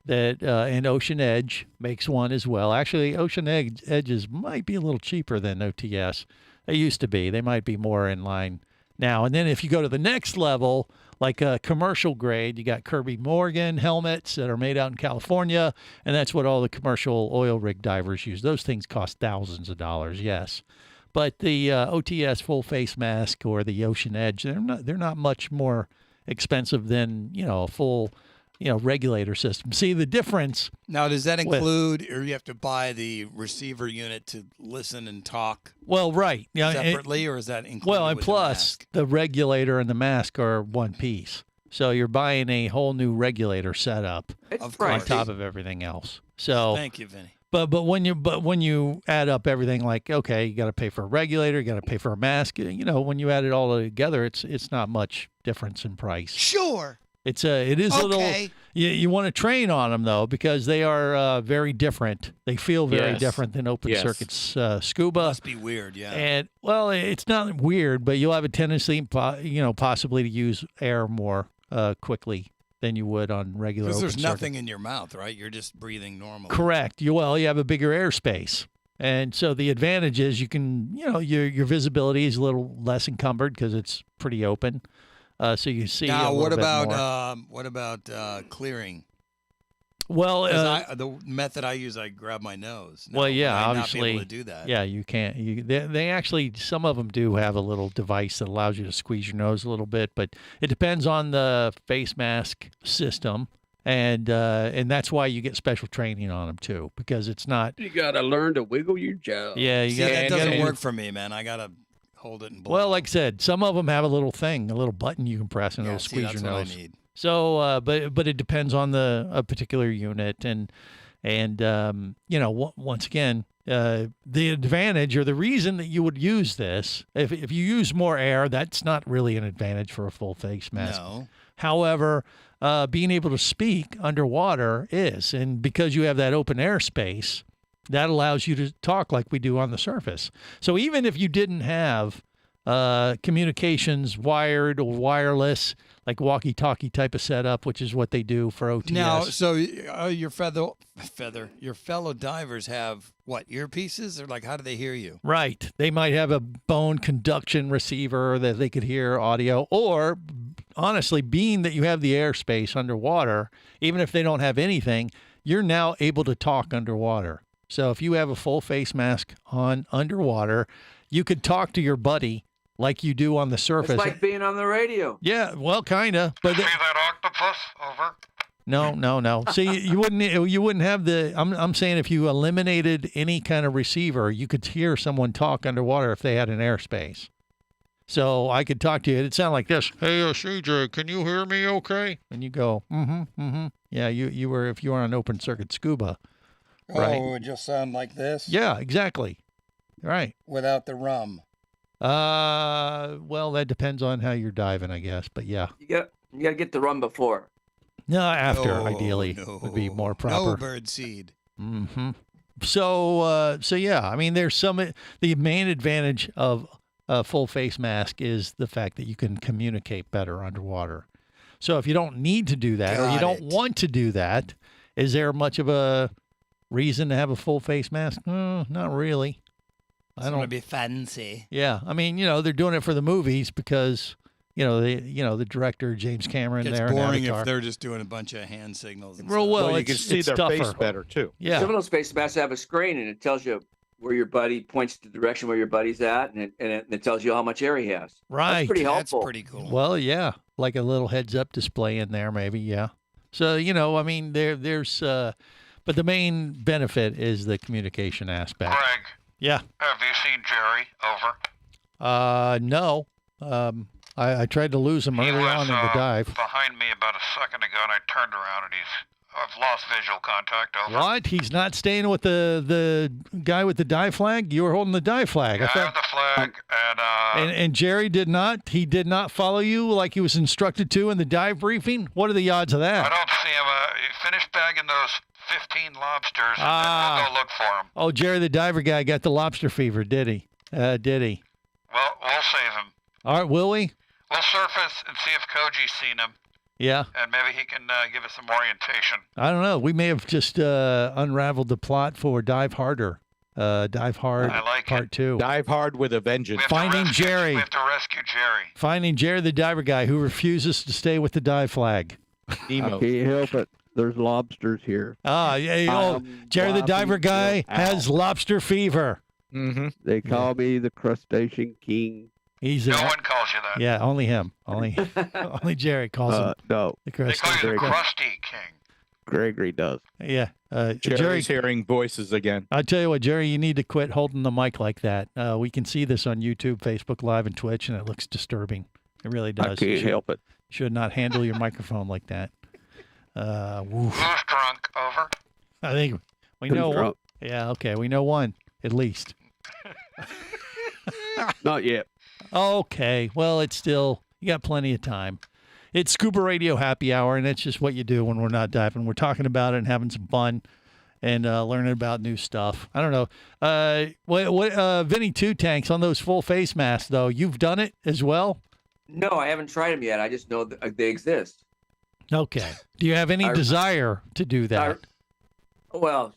And Ocean Edge makes one as well. Actually, Ocean Edges might be a little cheaper than OTS. They used to be. They might be more in line now. And then if you go to the next level, like a commercial grade, you got Kirby Morgan helmets that are made out in California, and that's what all the commercial oil rig divers use. Those things cost thousands of dollars, yes. But the OTS full face mask or the Ocean Edge, they're not much more expensive than a full regulator system. See the difference. Now, does that include, or you have to buy the receiver unit to listen and talk? Well, right. Separately, or is that included? Well, and with plus the regulator and the mask are one piece. So you're buying a whole new regulator setup on top of everything else. So thank you, Vinny. But when you add up everything, like, okay, you got to pay for a regulator, you got to pay for a mask. When you add it all together, it's not much difference in price. Sure. It is a little. You want to train on them though, because they are very different. They feel very different than open circuits scuba. Must be weird, yeah. And well, it's not weird, but you'll have a tendency, possibly to use air more quickly than you would on regular. Because there's open nothing circuit. in your mouth, right? You're just breathing normally. Correct. You have a bigger airspace. And so the advantage is you can, your visibility is a little less encumbered because it's pretty open. So you see. Now, what about clearing? Well, the method I use, I grab my nose. Well, yeah, I obviously, not be able to do that. Yeah, you can't. They actually, some of them do have a little device that allows you to squeeze your nose a little bit, but it depends on the face mask system, and that's why you get special training on them too, because it's not. You gotta learn to wiggle your jaw. Yeah, that doesn't work for me, man. I gotta hold it and blow. Well, like I said, some of them have a little thing, a little button you can press, and it'll squeeze your nose. What I need. So, but it depends on a particular unit, and once again, the advantage or the reason that you would use this, if you use more air, that's not really an advantage for a full face mask. No. However, being able to speak underwater is, and because you have that open air space, that allows you to talk like we do on the surface. So even if you didn't have communications wired or wireless, like walkie-talkie type of setup, which is what they do for OTS. Now, so your fellow divers have what, earpieces, or like how do they hear you? Right. They might have a bone conduction receiver that they could hear audio, or honestly, being that you have the airspace underwater, even if they don't have anything, you're now able to talk underwater. So if you have a full face mask on underwater, you could talk to your buddy like you do on the surface. It's like being on the radio. Yeah, well, kind of. But See that octopus? Over. No. See, you wouldn't have the. I'm saying if you eliminated any kind of receiver, you could hear someone talk underwater if they had an airspace. So I could talk to you. It'd sound like this. Hey, CJ, can you hear me? Okay. And you go, mm-hmm. Yeah, you were if you were on open circuit scuba. Right? Oh, it would just sound like this? Yeah, exactly. Right. Without the rum. Well, that depends on how you're diving, I guess. But yeah. You gotta get the rum before. No, after ideally would be more proper. No bird seed. Mm-hmm. So yeah, I mean, there's the main advantage of a full face mask is the fact that you can communicate better underwater. So if you don't need to do that, or you don't want to do that, is there much of a reason to have a full face mask? Not really. I don't want to be fancy. Yeah, I mean, they're doing it for the movies because the director James Cameron. It's there. boring if they're just doing a bunch of hand signals. And well, you can see their tougher. face better too. Yeah, some of those face masks have a screen, and it tells you where your buddy points the direction where your buddy's at, and it tells you how much air he has. Right, that's pretty helpful. That's pretty cool. Well, yeah, like a little heads-up display in there, maybe. Yeah. So I mean, there's, but the main benefit is the communication aspect. Greg. Yeah. Have you seen Jerry? Over. No. I tried to lose him early on in the dive. Behind me about a second ago, and I turned around, and I've lost visual contact. Over. What? He's not staying with the guy with the dive flag? You were holding the dive flag. Yeah, I have the flag, and Jerry did not? He did not follow you like he was instructed to in the dive briefing? What are the odds of that? I don't see him. He finished bagging those 15 lobsters, and then we'll go look for him. Oh, Jerry the diver guy got the lobster fever, did he? Did he? Well, we'll save him. All right, will we? We'll surface and see if Koji's seen him. Yeah. And maybe he can give us some orientation. I don't know. We may have just unraveled the plot for Dive Harder. Dive Hard I like Part 2. Dive Hard with a vengeance. Finding Jerry. We have to rescue Jerry. Finding Jerry the diver guy who refuses to stay with the dive flag. I can't help it. There's lobsters here. Yeah. Jerry the diver guy has lobster fever. Mm-hmm. They call me the crustacean king. He's No one calls you that. Yeah, only him. Only Jerry calls him. No. They call you the Krusty King. Gregory does. Yeah. Jerry's hearing voices again. I tell you what, Jerry, you need to quit holding the mic like that. We can see this on YouTube, Facebook Live, and Twitch, and it looks disturbing. It really does. I can't help it. Should not handle your microphone like that. Who's drunk? Over. I think we know one. Yeah, okay. We know one, at least. Not yet. Okay. Well, it's still, you got plenty of time. It's Scuba Radio Happy Hour, and that's just what you do when we're not diving. We're talking about it and having some fun and learning about new stuff. I don't know. Vinny Two Tanks, on those full face masks, though, you've done it as well? No, I haven't tried them yet. I just know that they exist. Okay. Do you have any desire to do that? Well,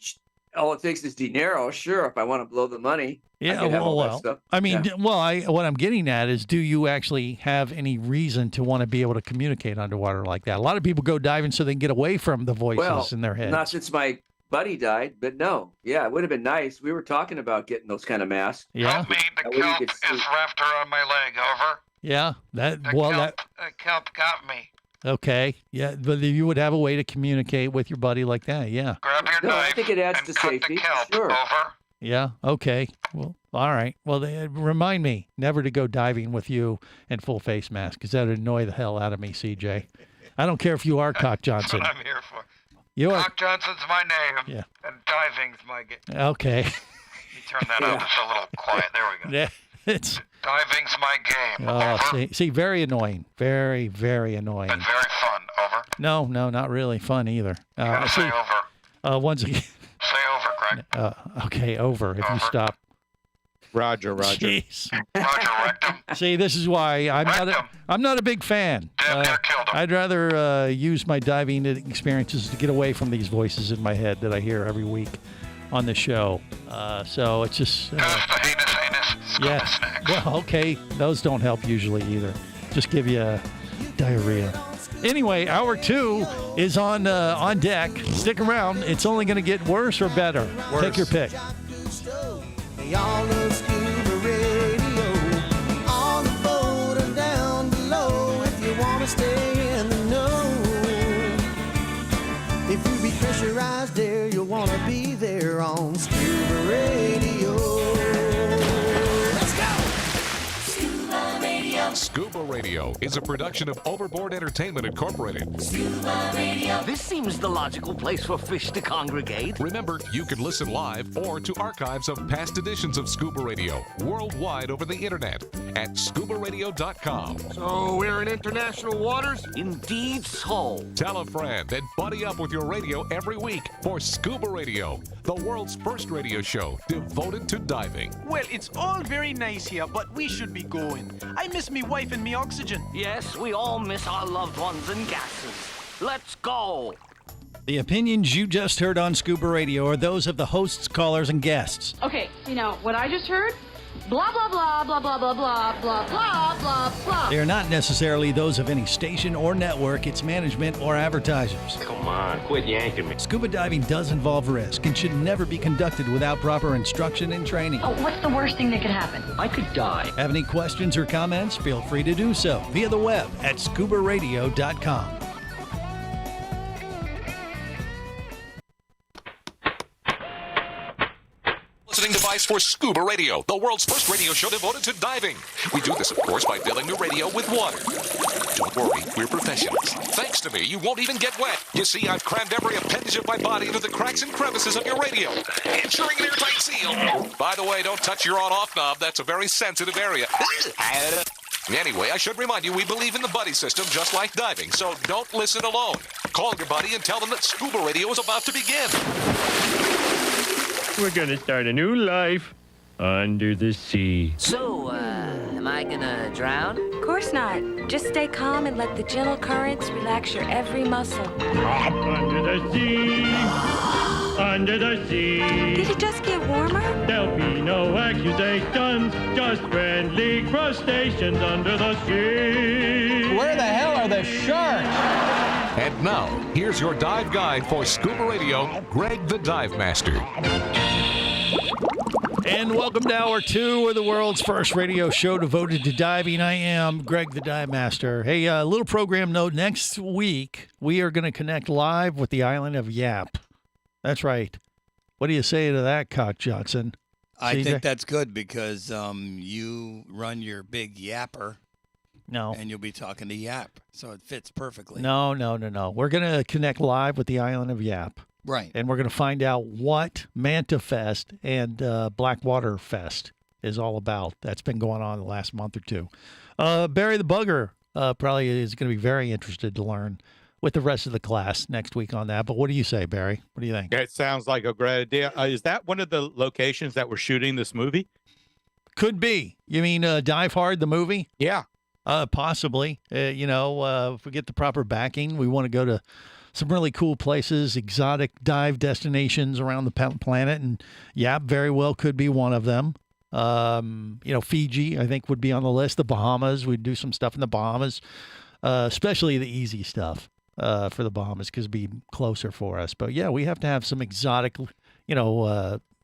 all it takes is dinero. Sure, if I want to blow the money. Yeah, I can have all that stuff. I mean, Yeah. what I'm getting at is, do you actually have any reason to want to be able to communicate underwater like that? A lot of people go diving so they can get away from the voices in their heads. Not since my buddy died, but no. Yeah, it would have been nice. We were talking about getting those kind of masks. Yeah. Help me. The kelp is wrapped around my leg. Over. Yeah. The kelp got me. Okay. Yeah, but you would have a way to communicate with your buddy like that. Yeah. Grab your knife. I think it adds to safety. Sure. Over. Yeah. Okay. Well, all right. Well, remind me never to go diving with you in full face mask, because that would annoy the hell out of me, CJ. I don't care if you are Cock Johnson. That's what I'm here for. You are. Cock Johnson's my name. Yeah. And diving's my game. Okay. You turn that up. It's a little quiet. There we go. Yeah. It's. Diving's my game. Oh, see, very annoying. Very, very annoying. And very fun. Over. No, not really fun either. You gotta say over. Once again. Say over, Greg. Okay, over. If you stop. Roger. Jeez. Roger, rectum. See, this is why I'm not a big fan. I'd rather use my diving experiences to get away from these voices in my head that I hear every week on the show. So it's just. Yeah. Well, okay. Those don't help usually either. Just give you diarrhea. Anyway, hour 2 is on deck. Stick around. It's only going to get worse or better. Worse. Take your pick. Y'all love Scuba Radio. On the boat and down below, if you want to stay in the know. If you be pressurized there, you'll want to be there on Scuba Radio. Scuba Radio is a production of Overboard Entertainment Incorporated. Scuba Radio. This seems the logical place for fish to congregate. Remember, you can listen live or to archives of past editions of Scuba Radio worldwide over the internet at ScubaRadio.com. So we're in international waters? Indeed so. Tell a friend and buddy up with your radio every week for Scuba Radio, the world's first radio show devoted to diving. Well, it's all very nice here, but we should be going. I miss me wife and me oxygen. Yes, we all miss our loved ones and gases. Let's go. The opinions you just heard on Scuba Radio are those of the hosts, callers, and guests. Okay, what I just heard? Blah, blah, blah, blah, blah, blah, blah, blah, blah, blah, blah. They are not necessarily those of any station or network, its management, or advertisers. Come on, quit yanking me. Scuba diving does involve risk and should never be conducted without proper instruction and training. Oh, what's the worst thing that could happen? I could die. Have any questions or comments? Feel free to do so via the web at ScubaRadio.com. Listening device for Scuba Radio, the world's first radio show devoted to diving. We do this, of course, by filling the radio with water. Don't worry, we're professionals. Thanks to me, you won't even get wet. You see, I've crammed every appendage of my body into the cracks and crevices of your radio, ensuring an airtight seal. By the way, don't touch your on-off knob. That's a very sensitive area. Anyway, I should remind you, we believe in the buddy system just like diving, so don't listen alone. Call your buddy and tell them that Scuba Radio is about to begin. We're gonna start a new life under the sea. So, am I gonna drown? Of course not. Just stay calm and let the gentle currents relax your every muscle. Under the sea, under the sea. Did it just get warmer? There'll be no accusations, just friendly crustaceans under the sea. Where the hell are the sharks? And now, here's your dive guide for Scuba Radio, Greg the Dive Master. And welcome to Hour 2 of the world's first radio show devoted to diving. I am Greg the Dive Master. Hey, a little program note. Next week, we are going to connect live with the island of Yap. That's right. What do you say to that, Cock Johnson? I think that's good because you run your big yapper. No. And you'll be talking to Yap, so it fits perfectly. No. We're going to connect live with the island of Yap. Right. And we're going to find out what Manta Fest and Blackwater Fest is all about. That's been going on the last month or two. Barry the Bugger probably is going to be very interested to learn with the rest of the class next week on that. But what do you say, Barry? What do you think? It sounds like a great idea. Is that one of the locations that we're shooting this movie? Could be. You mean Dive Hard, the movie? Yeah. Possibly. If we get the proper backing, we want to go to some really cool places, exotic dive destinations around the planet, and Yap very well could be one of them. Fiji, I think, would be on the list. The Bahamas, we'd do some stuff in the Bahamas, especially the easy stuff for the Bahamas because it'd be closer for us. But yeah, we have to have some exotic,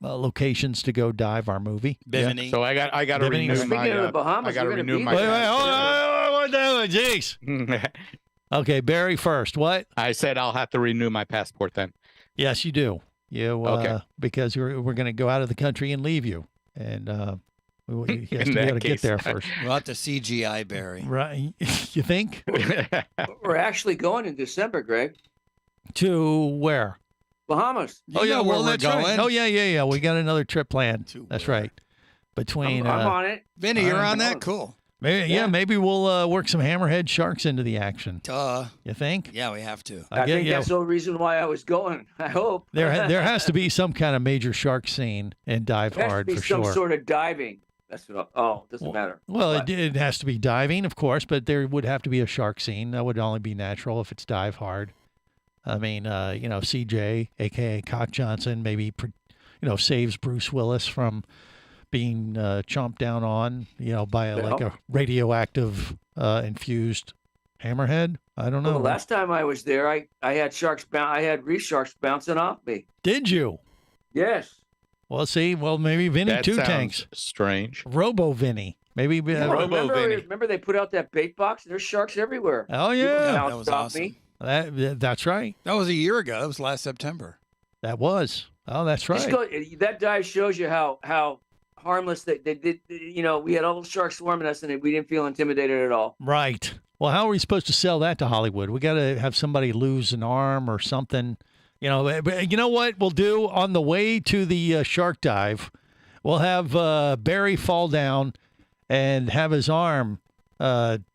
locations to go dive our movie. Bimini. Yeah. So I got to renew Speaking my. of the Bahamas, I got to renew my. Wait, hold on, jeez. Okay, Barry first. What? I said I'll have to renew my passport then. Yes, you do. Okay. Because we're going to go out of the country and leave you, and he has to be able to get there first. We'll have to CGI Barry. Right? You think? We're actually going in December, Greg. To where? Bahamas. Oh yeah, well that's right. Oh yeah. We got another trip planned. That's right. Between I'm on it. Vinny, you're on that. Cool. Maybe we'll work some hammerhead sharks into the action. You think? Yeah, we have to. I think that's the reason why I was going. I hope there has to be some kind of major shark scene in Dive Hard for sure. Some sort of diving. That's what. It doesn't matter. Well, it has to be diving, of course, but there would have to be a shark scene. That would only be natural if it's Dive Hard. I mean, CJ, aka Cock Johnson, maybe saves Bruce Willis from being chomped down on, by a radioactive infused hammerhead. I don't know. Well, the last time I was there, I had I had reef sharks bouncing off me. Did you? Yes. Well, maybe Vinny that two sounds tanks. Strange. Robo Vinny. Maybe remember they put out that bait box? There's sharks everywhere. Oh yeah, that was awesome. Me. That's right. That was a year ago. That was last September. That was. Oh, that's right. That dive shows you how harmless they did. We had all the sharks swarming us, and we didn't feel intimidated at all. Right. Well, how are we supposed to sell that to Hollywood? We got to have somebody lose an arm or something. You know what we'll do on the way to the shark dive? We'll have Barry fall down and have his arm severed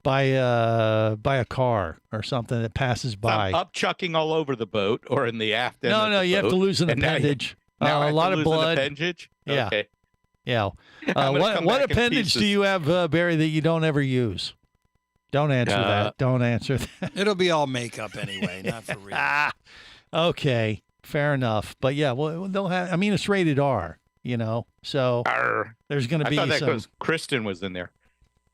by a car or something that passes by. Up chucking all over the boat or in the aft end. No, you have to lose an appendage. A lot of blood. Appendage? Yeah. Okay. Yeah. What appendage do you have, Barry, that you don't ever use? Don't answer that. Don't answer that. It'll be all makeup anyway, not for real. Okay. Fair enough. But yeah, well, they'll have. I mean, it's rated R. So there's going to be I thought that some. because Kristen was in there.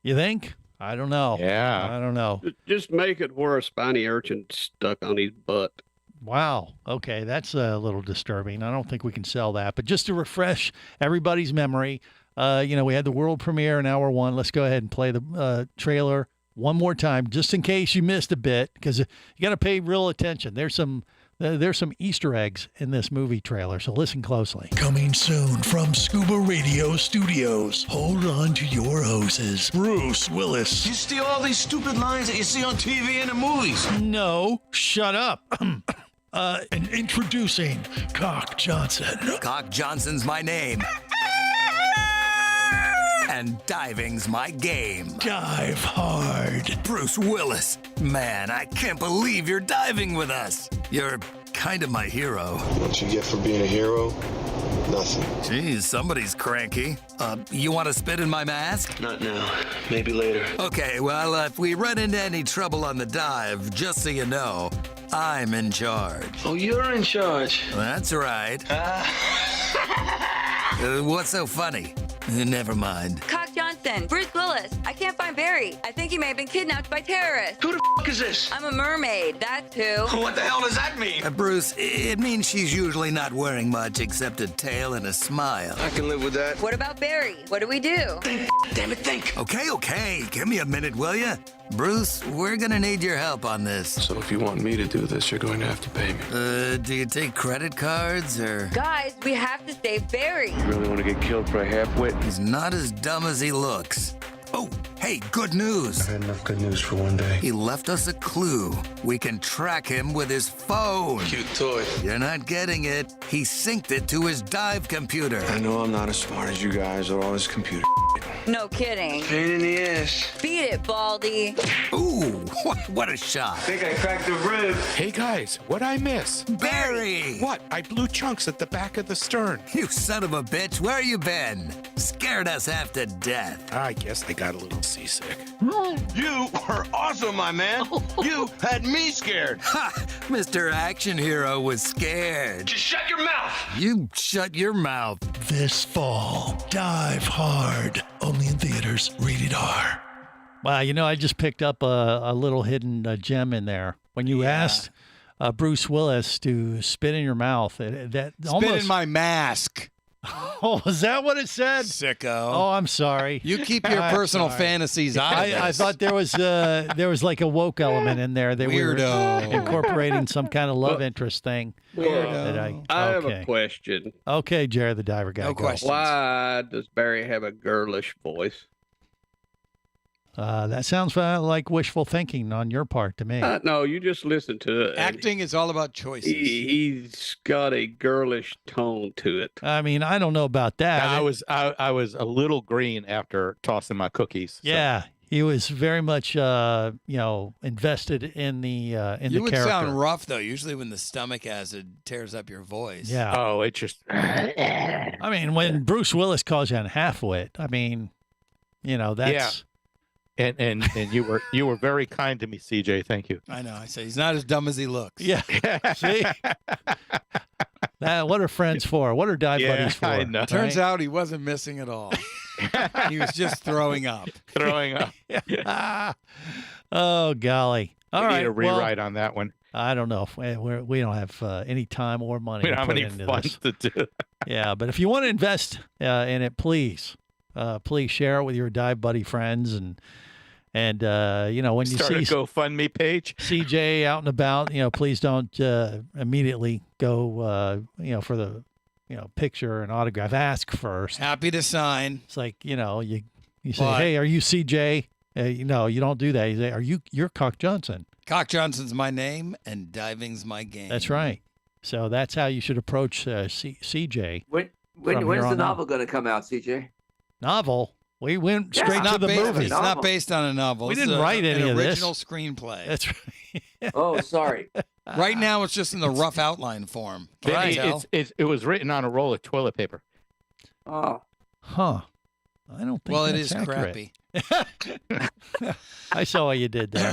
You think? I don't know. Yeah. I don't know. Just make it where a spiny urchin stuck on his butt. Wow. Okay, that's a little disturbing. I don't think we can sell that. But just to refresh everybody's memory, we had the world premiere in hour 1. Let's go ahead and play the trailer one more time, just in case you missed a bit, because you got to pay real attention. There's some Easter eggs in this movie trailer, so listen closely. Coming soon from Scuba Radio Studios. Hold on to your hoses. Bruce Willis. You steal all these stupid lines that you see on TV and the movies. No, shut up. And introducing Cock Johnson. Cock Johnson's my name. And diving's my game. Dive hard. Bruce Willis. Man, I can't believe you're diving with us. You're kind of my hero. What you get for being a hero? Nothing. Geez, somebody's cranky. You want to spit in my mask? Not now. Maybe later. Okay, well, if we run into any trouble on the dive, just so you know, I'm in charge. Oh, you're in charge? That's right. What's so funny? Never mind. Cock Johnson, Johnson, Bruce Willis. I can't find Barry. I think he may have been kidnapped by terrorists. Who the f*** is this? I'm a mermaid. That's who. What the hell does that mean? Bruce, it means she's usually not wearing much except a tail and a smile. I can live with that. What about Barry? What do we do? Think, damn it, think. Okay. Give me a minute, will you? Bruce, we're gonna need your help on this. So if you want me to do this, you're going to have to pay me. Do you take credit cards or? Guys, we have to save Barry. You really want to get killed for a half-wit? He's not as dumb as he looks. Oh, hey, good news. I had enough good news for one day. He left us a clue. We can track him with his phone. Cute toy. You're not getting it. He synced it to his dive computer. I know I'm not as smart as you guys or all this computer. No kidding. Pain in the ass. Beat it, Baldy. Ooh, what a shot. I think I cracked a rib. Hey guys, what'd I miss? Barry! What? I blew chunks at the back of the stern. You son of a bitch, where you been? Scared us half to death. I guess I got a little seasick. You are awesome, my man. You had me scared. Ha! Mr. Action Hero was scared. Just shut your mouth. You shut your mouth. This fall, Dive Hard. Only in theaters, rated R. Wow, I just picked up a little hidden gem in there. When you asked Bruce Willis to spit in your mouth, that Spit almost... in my mask. Oh, is that what it said? Sicko. Oh, I'm sorry. You keep your personal fantasies out of this. I thought there was like a woke element in there. They were incorporating some kind of love interest thing. I have a question. Okay, Jared the Diver Guy. No questions. Why does Barry have a girlish voice? That sounds like wishful thinking on your part to me. No, you just listen to it. Acting is all about choices. He's got a girlish tone to it. I mean, I don't know about that. I was a little green after tossing my cookies. So. Yeah, he was very much invested in the You would character. sound rough though. Usually when the stomach acid tears up your voice. Yeah. Oh, it just. I mean, when Bruce Willis calls you a half-wit, I mean, that's. Yeah. And you were very kind to me, CJ. Thank you. I know. I say he's not as dumb as he looks. Yeah. See? What are friends for? What are dive buddies for? I know. Turns out he wasn't missing at all. He was just throwing up. Oh, golly. All right. We need a rewrite on that one. I don't know if we don't have any time or money We don't to have put any into funds this. to do. Yeah, but if you want to invest in it, please share it with your dive buddy friends and when you Start see a GoFundMe page. CJ out and about, please don't immediately go for the picture and autograph. Ask first. Happy to sign. It's like you say, hey, are you CJ? You don't do that. You say, you're Cock Johnson. Cock Johnson's my name and diving's my game. That's right. So that's how you should approach CJ. When's the novel going to come out, CJ? Novel? We went straight to the movie. It's not based on a novel. We didn't write any of this. Original screenplay. That's right. Oh, sorry. Right now, it's just in the rough outline form. It was written on a roll of toilet paper. Oh. Huh. I don't think Well, it that's is accurate. crappy. I saw what you did there.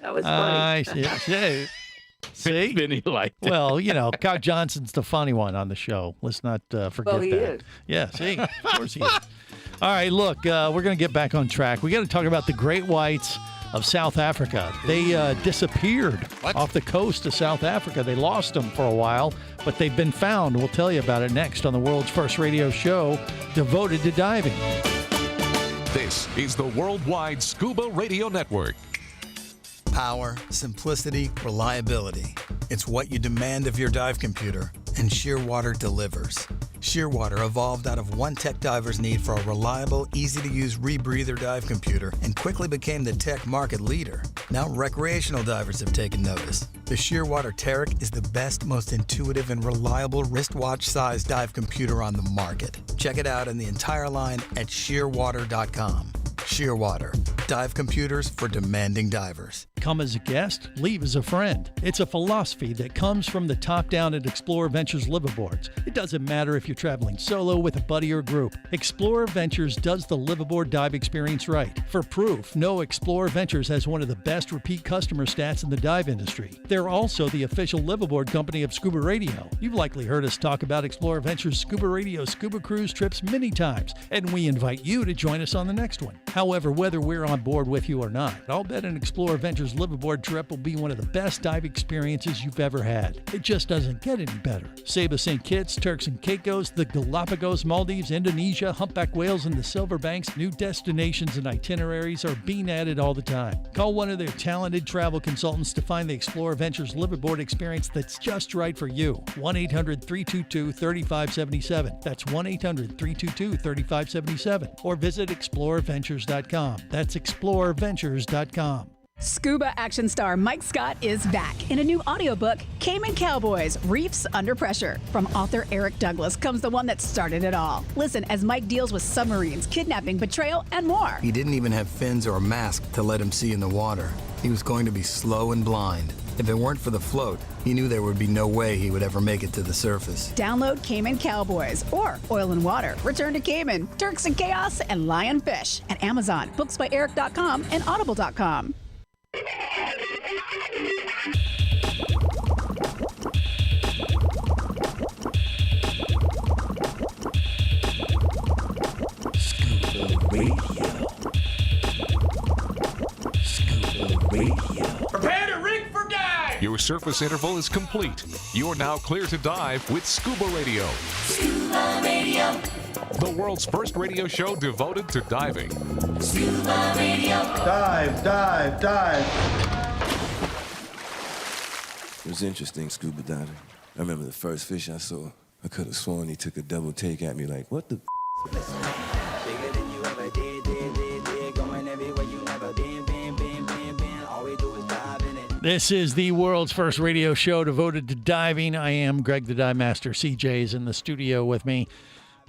That was funny. See? Vinny liked it. Well, Cock Johnson's the funny one on the show. Let's not forget he that. is. Yeah, see? Of course he is. All right, look, we're going to get back on track. We got to talk about the great whites of South Africa. They disappeared off the coast of South Africa. They lost them for a while, but they've been found. We'll tell you about it next on the world's first radio show devoted to diving. This is the Worldwide Scuba Radio Network. Power, simplicity, reliability. It's what you demand of your dive computer, and Shearwater delivers. Shearwater evolved out of one tech diver's need for a reliable, easy-to-use rebreather dive computer and quickly became the tech market leader. Now recreational divers have taken notice. The Shearwater Taric is the best, most intuitive, and reliable wristwatch-sized dive computer on the market. Check it out in the entire line at shearwater.com. Shearwater, dive computers for demanding divers. Come as a guest, leave as a friend. It's a philosophy that comes from the top down at Explorer Ventures liveaboards. It doesn't matter if you're traveling solo, with a buddy, or group. Explorer Ventures does the liveaboard dive experience right. For proof, know Explorer Ventures has one of the best repeat customer stats in the dive industry. They're also the official liveaboard company of ScubaRadio. You've likely heard us talk about Explorer Ventures ScubaRadio scuba cruise trips many times, and we invite you to join us on the next one. However, whether we're on board with you or not, I'll bet an Explorer Ventures liveaboard trip will be one of the best dive experiences you've ever had. It just doesn't get any better. Saba St. Kitts, Turks and Caicos, the Galapagos, Maldives, Indonesia, humpback whales, and the Silver Banks, new destinations and itineraries are being added all the time. Call one of their talented travel consultants to find the Explorer Ventures liveaboard experience that's just right for you. 1-800-322-3577. That's 1-800-322-3577. Or visit explorerventures.com. That's explorerventures.com. Scuba action star Mike Scott is back in a new audiobook, Cayman Cowboys, Reefs Under Pressure. From author Eric Douglas comes the one that started it all. Listen as Mike deals with submarines, kidnapping, betrayal, and more. He didn't even have fins or a mask to let him see in the water. He was going to be slow and blind. If it weren't for the float, he knew there would be no way he would ever make it to the surface. Download Cayman Cowboys or Oil and Water, Return to Cayman, Turks and Chaos, and Lionfish at Amazon, booksbyeric.com, and audible.com. Scuba Radio. Scuba Radio. Prepare to rig for dive! Your surface interval is complete. You're now clear to dive with Scuba Radio. Scuba Radio. The world's first radio show devoted to diving. Scuba Radio. Dive, dive, dive. It was interesting scuba diving. I remember the first fish I saw. I could have sworn he took a double take at me like, what the This is the world's first radio show devoted to diving. I am Greg the Dive Master. CJ's in the studio with me.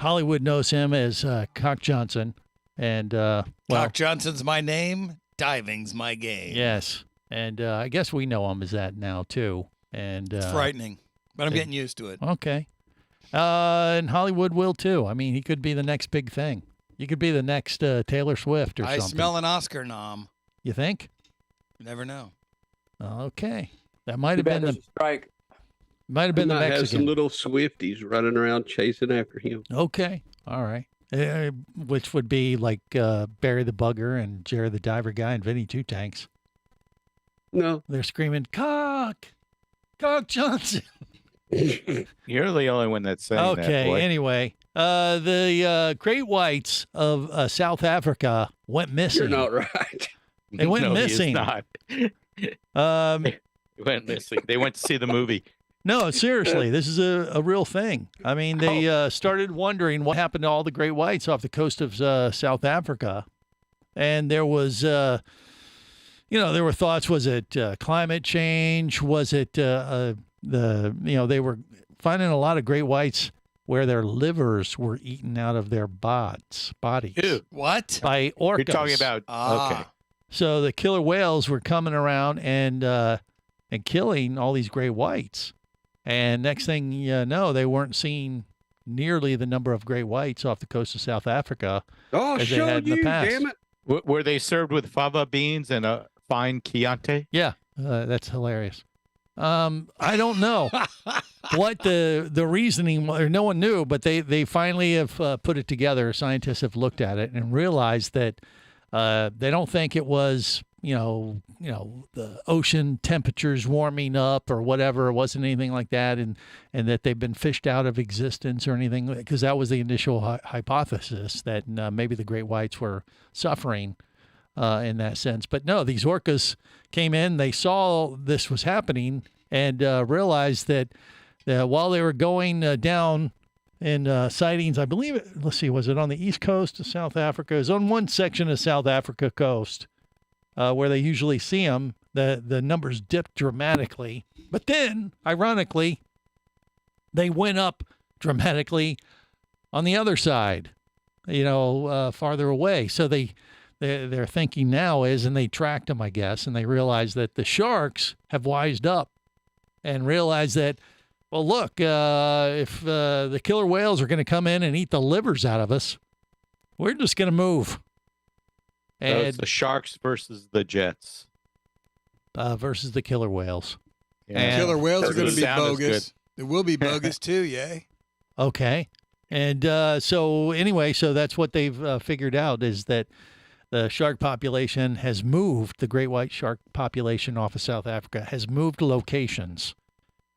Hollywood knows him as Cock Johnson. And, Cock Johnson's my name. Diving's my game. Yes. And I guess we know him as that now, too. And it's frightening, but I'm getting used to it. Okay. And Hollywood will, too. I mean, he could be the next big thing. You could be the next Taylor Swift or something. I smell an Oscar nom. You think? You never know. Okay. That might have been the strike. Might have been the Mexican. Has some little Swifties running around chasing after him. Okay. All right. Which would be like Barry the Bugger and Jerry the Diver Guy and Vinny Two Tanks. No. They're screaming, Cock Johnson. You're the only one that's saying that, Okay, boy. anyway. The great whites of South Africa went missing. You're not right. They went No, he is missing. not. They went missing. They went to see the movie. No, seriously, this is a real thing. I mean, they started wondering what happened to all the great whites off the coast of South Africa. And there was, there were thoughts, was it climate change? Was it they were finding a lot of great whites where their livers were eaten out of their bodies. Ew. What? By orcas. You're talking about, okay. So the killer whales were coming around and killing all these great whites. And next thing you know, they weren't seeing nearly the number of great whites off the coast of South Africa as they had in the past. Damn it. Were they served with fava beans and a fine Chianti? Yeah, that's hilarious. I don't know what the reasoning was, or no one knew, but they finally have put it together. Scientists have looked at it and realized that they don't think it was, the ocean temperatures warming up or whatever. It wasn't anything like that, and that they've been fished out of existence or anything, because that was the initial hypothesis that maybe the great whites were suffering in that sense. But no, these orcas came in, they saw this was happening, and realized that while they were going down in sightings, I believe was it on the east coast of South Africa? It was on one section of South Africa coast where they usually see them. The numbers dipped dramatically. But then, ironically, they went up dramatically on the other side, farther away. So they their thinking now is, and they tracked them, I guess, and they realized that the sharks have wised up and realized that, well, look, if the killer whales are going to come in and eat the livers out of us, we're just going to move. So it's the sharks versus the jets. Versus the killer whales. Yeah. And killer whales are going to be bogus. It will be bogus too, yay. Okay. And so anyway, so that's what they've figured out is that the shark population has moved, the great white shark population off of South Africa has moved locations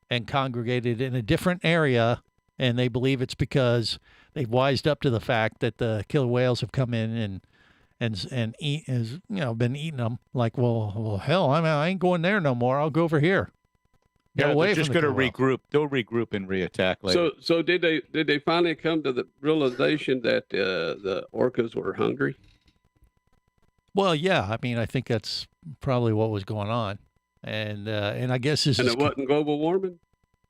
and congregated in a different area. And they believe it's because they've wised up to the fact that the killer whales have come in and eat, has, been eating them. Like, well, hell, I ain't going there no more. I'll go over here. Yeah, they're just going to regroup. They'll regroup and reattack later. So did they finally come to the realization that the orcas were hungry? Well, yeah. I mean, I think that's probably what was going on, and I guess this and is. It wasn't global warming.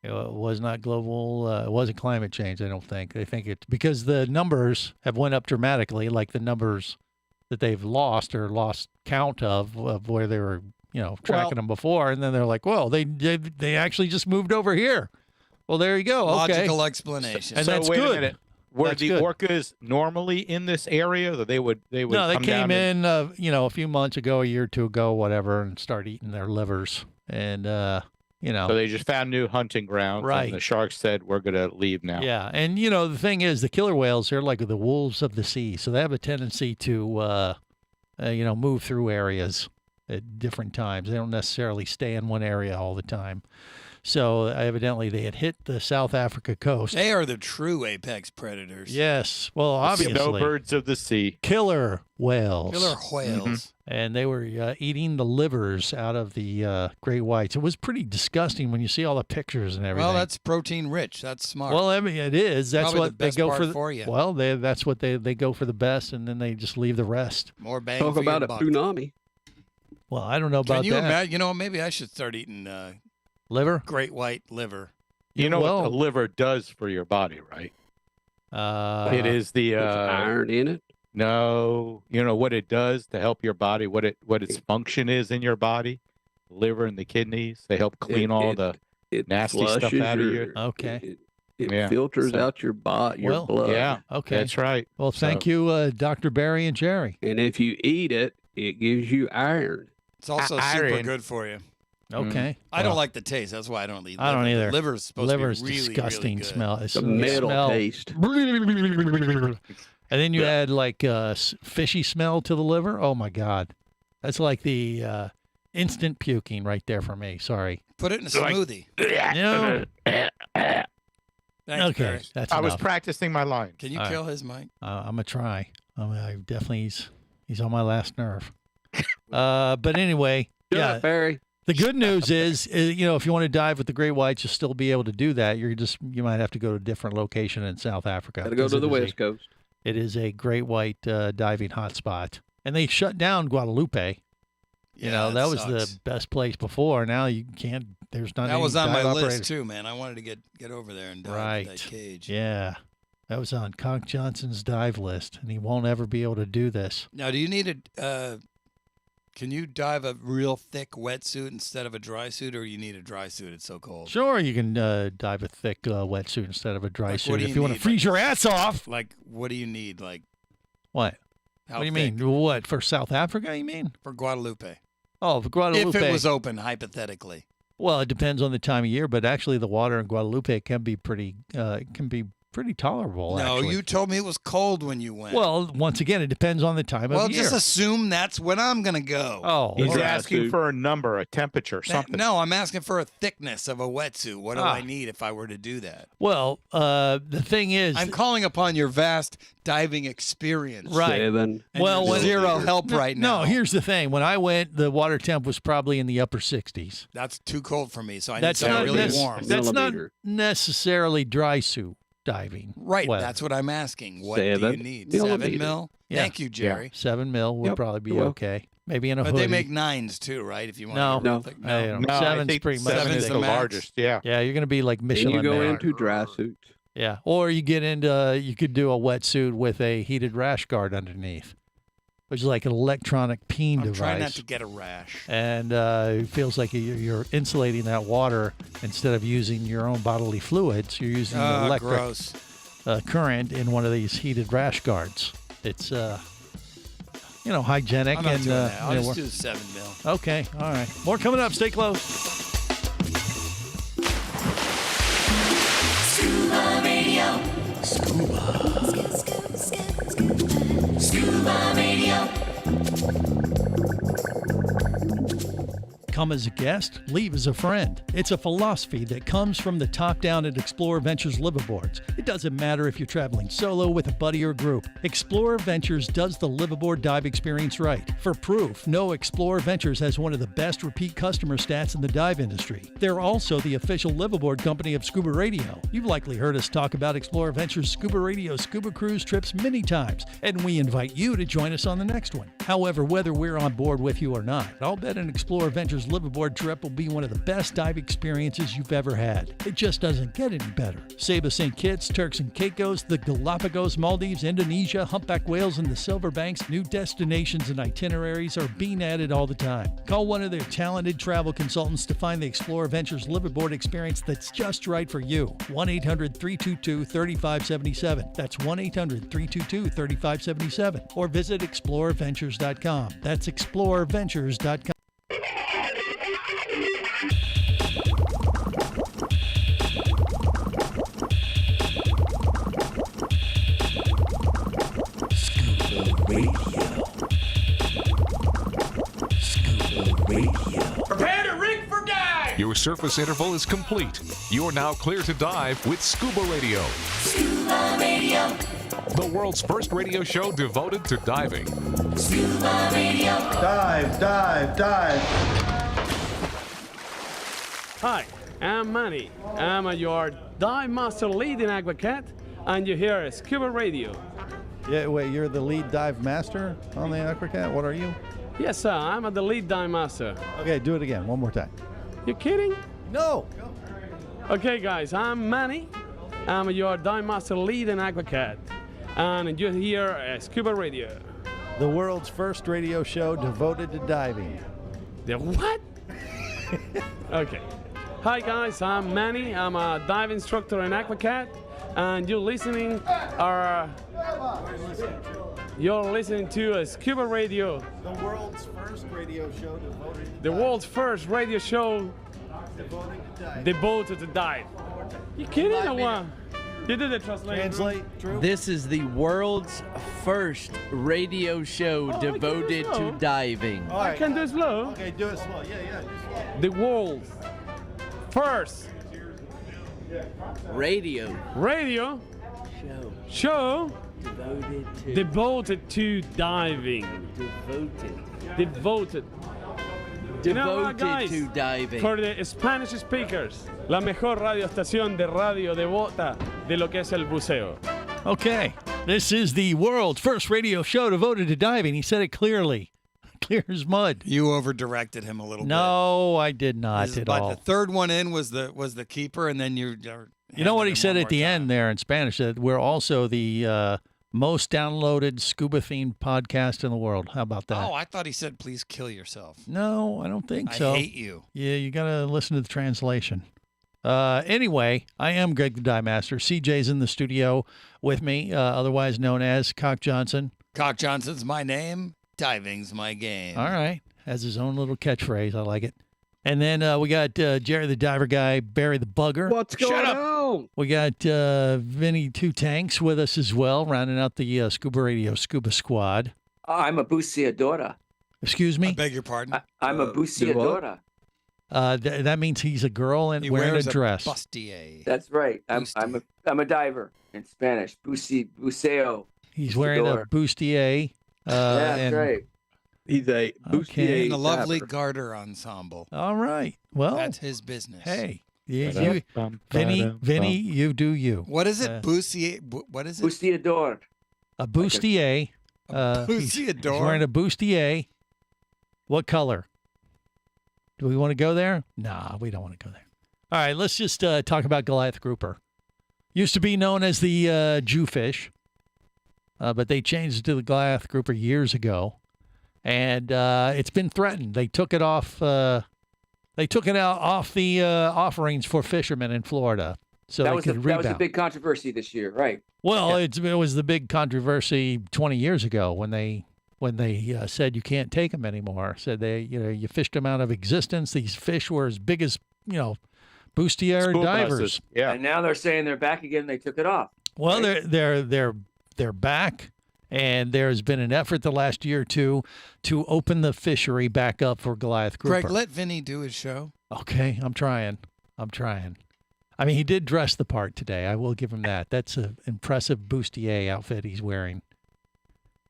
It was not global. It wasn't climate change. I don't think. They think it's because the numbers have went up dramatically, like the numbers that they've lost or lost count of where they were. Tracking them before, and then they're like, well, they actually just moved over here. Well, there you go. Okay. Logical explanation. And so that's wait good. a minute. Were the orcas normally in this area? That they would No, they come came down in, a few months ago, a year or two ago, whatever, and start eating their livers. And, So they just found new hunting grounds. Right. And the sharks said, we're going to leave now. Yeah. And, the thing is, the killer whales, they're like the wolves of the sea. So they have a tendency to, move through areas at different times. They don't necessarily stay in one area all the time. So evidently they had hit the South Africa coast. They are the true apex predators. Yes. Well, obviously. Snowbirds of the sea. Killer whales. Killer whales. Mm-hmm. And they were eating the livers out of the great whites. It was pretty disgusting when you see all the pictures and everything. Well, that's protein rich. That's smart. Well, I mean, it is. That's Probably what the best they go part for. For you. Well, that's what they go for the best, and then they just leave the rest. More bang Talk for about your a buck. tsunami. Well, I don't know about Can you that. imagine? Maybe I should start eating liver. Great white liver. You know what the liver does for your body, right? It is the iron in it. No, you know what it does to help your body. What its function is in your body. The liver and the kidneys. They help clean all the nasty stuff out of you. Okay. It filters out your blood. Yeah. Okay. That's right. Well, thank you, Dr. Barry and Jerry. And if you eat it, it gives you iron. It's also super good for you. Okay. I don't like the taste. That's why I don't eat liver. I don't either. Liver's supposed Liver's to be really, disgusting really good. smell. It's a metal taste. And then you add like fishy smell to the liver. Oh my God, that's like the instant puking right there for me. Sorry. Put it in a smoothie. No. Thanks, Okay, Barry. that's I was enough. practicing my line. Can you All kill his mic? I'm gonna try. I definitely he's on my last nerve. But anyway, yeah, Barry. The good news is, if you want to dive with the great whites, you'll still be able to do that. You might have to go to a different location in South Africa. Got to go to the West Coast. It is a great white diving hotspot, and they shut down Guadalupe. Yeah, that was sucks. the best place before. Now you can't. There's not. That any was on my dive list operators. too, man. I wanted to get over there and dive Right. with that cage. Yeah, that was on Conk Johnson's dive list, and he won't ever be able to do this. Now, do you need a? Can you dive a real thick wetsuit instead of a dry suit, or you need a dry suit? It's so cold. Sure, you can dive a thick wetsuit instead of a dry Like, suit what do if you want to need? freeze your ass off. Like, what do you need? Like, What? how What do you thick? mean? What for South Africa? You mean? For Guadalupe. Oh, for Guadalupe. If it was open, hypothetically. Well, it depends on the time of year, but actually, the water in Guadalupe can be pretty tolerable. No, actually. you told me it was cold when you went. Well, once again, it depends on the time well, of year. just assume that's when I'm going to go. Oh, He's okay. asking for a number, a temperature, something. No, I'm asking for a thickness of a wetsuit. What do Ah. I need if I were to do that? Well, the thing is, I'm calling upon your vast diving experience. Right. Seven. And Well, your when- zero help right now. No, here's the thing. When I went, the water temp was probably in the upper 60s. That's too cold for me, so I need That's something not really nec- warm. That's not Millimeter. necessarily dry suit diving. Right, weather. that's what I'm asking. What do you 7 need? millimeter. 7 mil? Yeah. Thank you, Jerry. 7 mil would Yep, probably be you're welcome. okay. Maybe in a But hoodie. they make 9s too, right? If you want No. to No. thick, I don't know. No, I Seven's think pretty much seven Seven's is the the max. largest. Yeah. Yeah, you're going to be like And Michelin you go Man. into dry suits. Yeah, or you get into you could do a wetsuit with a heated rash guard underneath. which is like an electronic peen I'm device. trying not to get a rash. And it feels like you're insulating that water instead of using your own bodily fluids. You're using the electric current in one of these heated rash guards. It's, hygienic. I'm not and doing that. I'll just do the 7 mil. Okay, all right. More coming up. Stay close. Scuba Radio. Scuba Radio. Come as a guest, leave as a friend. It's a philosophy that comes from the top down at Explorer Ventures liveaboards. It doesn't matter if you're traveling solo, with a buddy, or group. Explorer Ventures does the liveaboard dive experience right. For proof, know Explorer Ventures has one of the best repeat customer stats in the dive industry. They're also the official liveaboard company of Scuba Radio. You've likely heard us talk about Explorer Ventures Scuba Radio scuba cruise trips many times, and we invite you to join us on the next one. However, whether we're on board with you or not, I'll bet an Explorer Ventures liveaboard trip will be one of the best dive experiences you've ever had. It just doesn't get any better. Saba St. Kitts, Turks and Caicos, the Galapagos, Maldives, Indonesia, humpback whales, and the Silver Banks, new destinations and itineraries are being added all the time. Call one of their talented travel consultants to find the Explorer Ventures liveaboard experience that's just right for you. 1-800-322-3577. That's 1-800-322-3577. Or visit explorerventures.com. That's explorerventures.com. Prepare to rig for dive! Your surface interval is complete. You're now clear to dive with Scuba Radio. Scuba Radio. The world's first radio show devoted to diving. Scuba Radio. Dive, dive, dive. Hi, I'm Manny. I'm your dive master lead in Aquacat, and you hear Scuba Radio. Yeah, wait, you're the lead dive master on the Aquacat? What are you? Yes, sir. I'm the lead dive master. Okay, do it again. One more time. You kidding? No. Okay, guys. I'm Manny. I'm your dive master lead in Aquacat, and you hear Scuba Radio. The world's first radio show devoted to diving. The what? Okay. Hi, guys. I'm Manny. I'm a dive instructor in Aquacat, and you're listening to Scuba Radio. The world's first radio show devoted to The world's first radio show devoted to dive. You kidding or what? You did the translation. Drew? This is the world's first radio show devoted to diving. I can do it slow. Okay, do it slow. Yeah. The world's first Radio show devoted devoted to to diving. Devoted. You know what, guys? to diving. For the Spanish speakers, la mejor radio estación de radio devota de lo que es el buceo. Okay, this is the world's first radio show devoted to diving. He said it clearly. Clear as mud. You over-directed him a little bit. No, I did not at all. The third one in was the keeper, and then you know what he said at the end there in Spanish? That we're also the most downloaded scuba-themed podcast in the world. How about that? Oh, I thought he said, please kill yourself. No, I don't think so. I hate you. Yeah, you got to listen to the translation. Anyway, I am Greg the Dive Master. CJ's in the studio with me, otherwise known as Cock Johnson. Cock Johnson's my name. Diving's my game. All right. Has his own little catchphase. I like it. And then we got Jerry the Diver Guy, Barry the Bugger. What's going on? We got Vinny Two Tanks with us as well, rounding out the Scuba Radio Scuba Squad. I'm a buceadora. Excuse me? I beg your pardon? I'm a buceadora. That means he's a girl and He wearing a wears dress. bustier. That's right. I'm a diver in Spanish. Buceo. He's wearing a bustier. That's right. He's a bustier And a lovely garter ensemble. All right. Well, that's his business. Hey, Vinny, you do you. What is it? Bustier. What is it? Busteador. A bustier. He's wearing a bustier. What color? Do we want to go there? Nah, we don't want to go there. All right, let's just talk about Goliath grouper. Used to be known as the Jewfish. but they changed it to the Goliath grouper years ago, and it's been threatened. They took it off. They took it out off the offerings for fishermen in Florida, so that they was could rebound. That was a big controversy this year, right? Well, it was the big controversy 20 years ago when they said you can't take them anymore. Said you fished them out of existence. These fish were as big as bustier divers. Yeah. And now they're saying they're back again. They took it off. Well, right? they're back, and there's been an effort the last year or two to open the fishery back up for Goliath grouper. Greg, let Vinny do his show. Okay, I'm trying. I mean, he did dress the part today. I will give him that. That's an impressive bustier outfit he's wearing.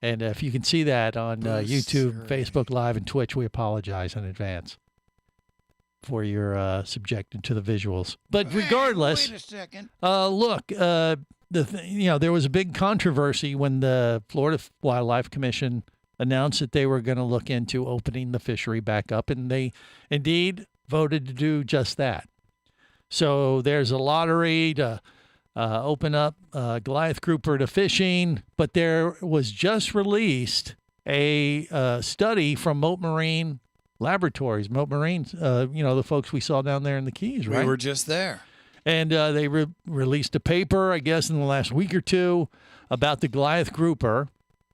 And if you can see that on YouTube, Facebook Live, and Twitch, we apologize in advance for your subjected to the visuals. But regardless, wait a second. Look, there was a big controversy when the Florida Wildlife Commission announced that they were going to look into opening the fishery back up, and they indeed voted to do just that. So there's a lottery to open up Goliath grouper to fishing, but there was just released a study from Mote Marine Laboratories. Mote Marine, the folks we saw down there in the Keys, right? We were just there. And they released a paper, I guess, in the last week or two about the Goliath grouper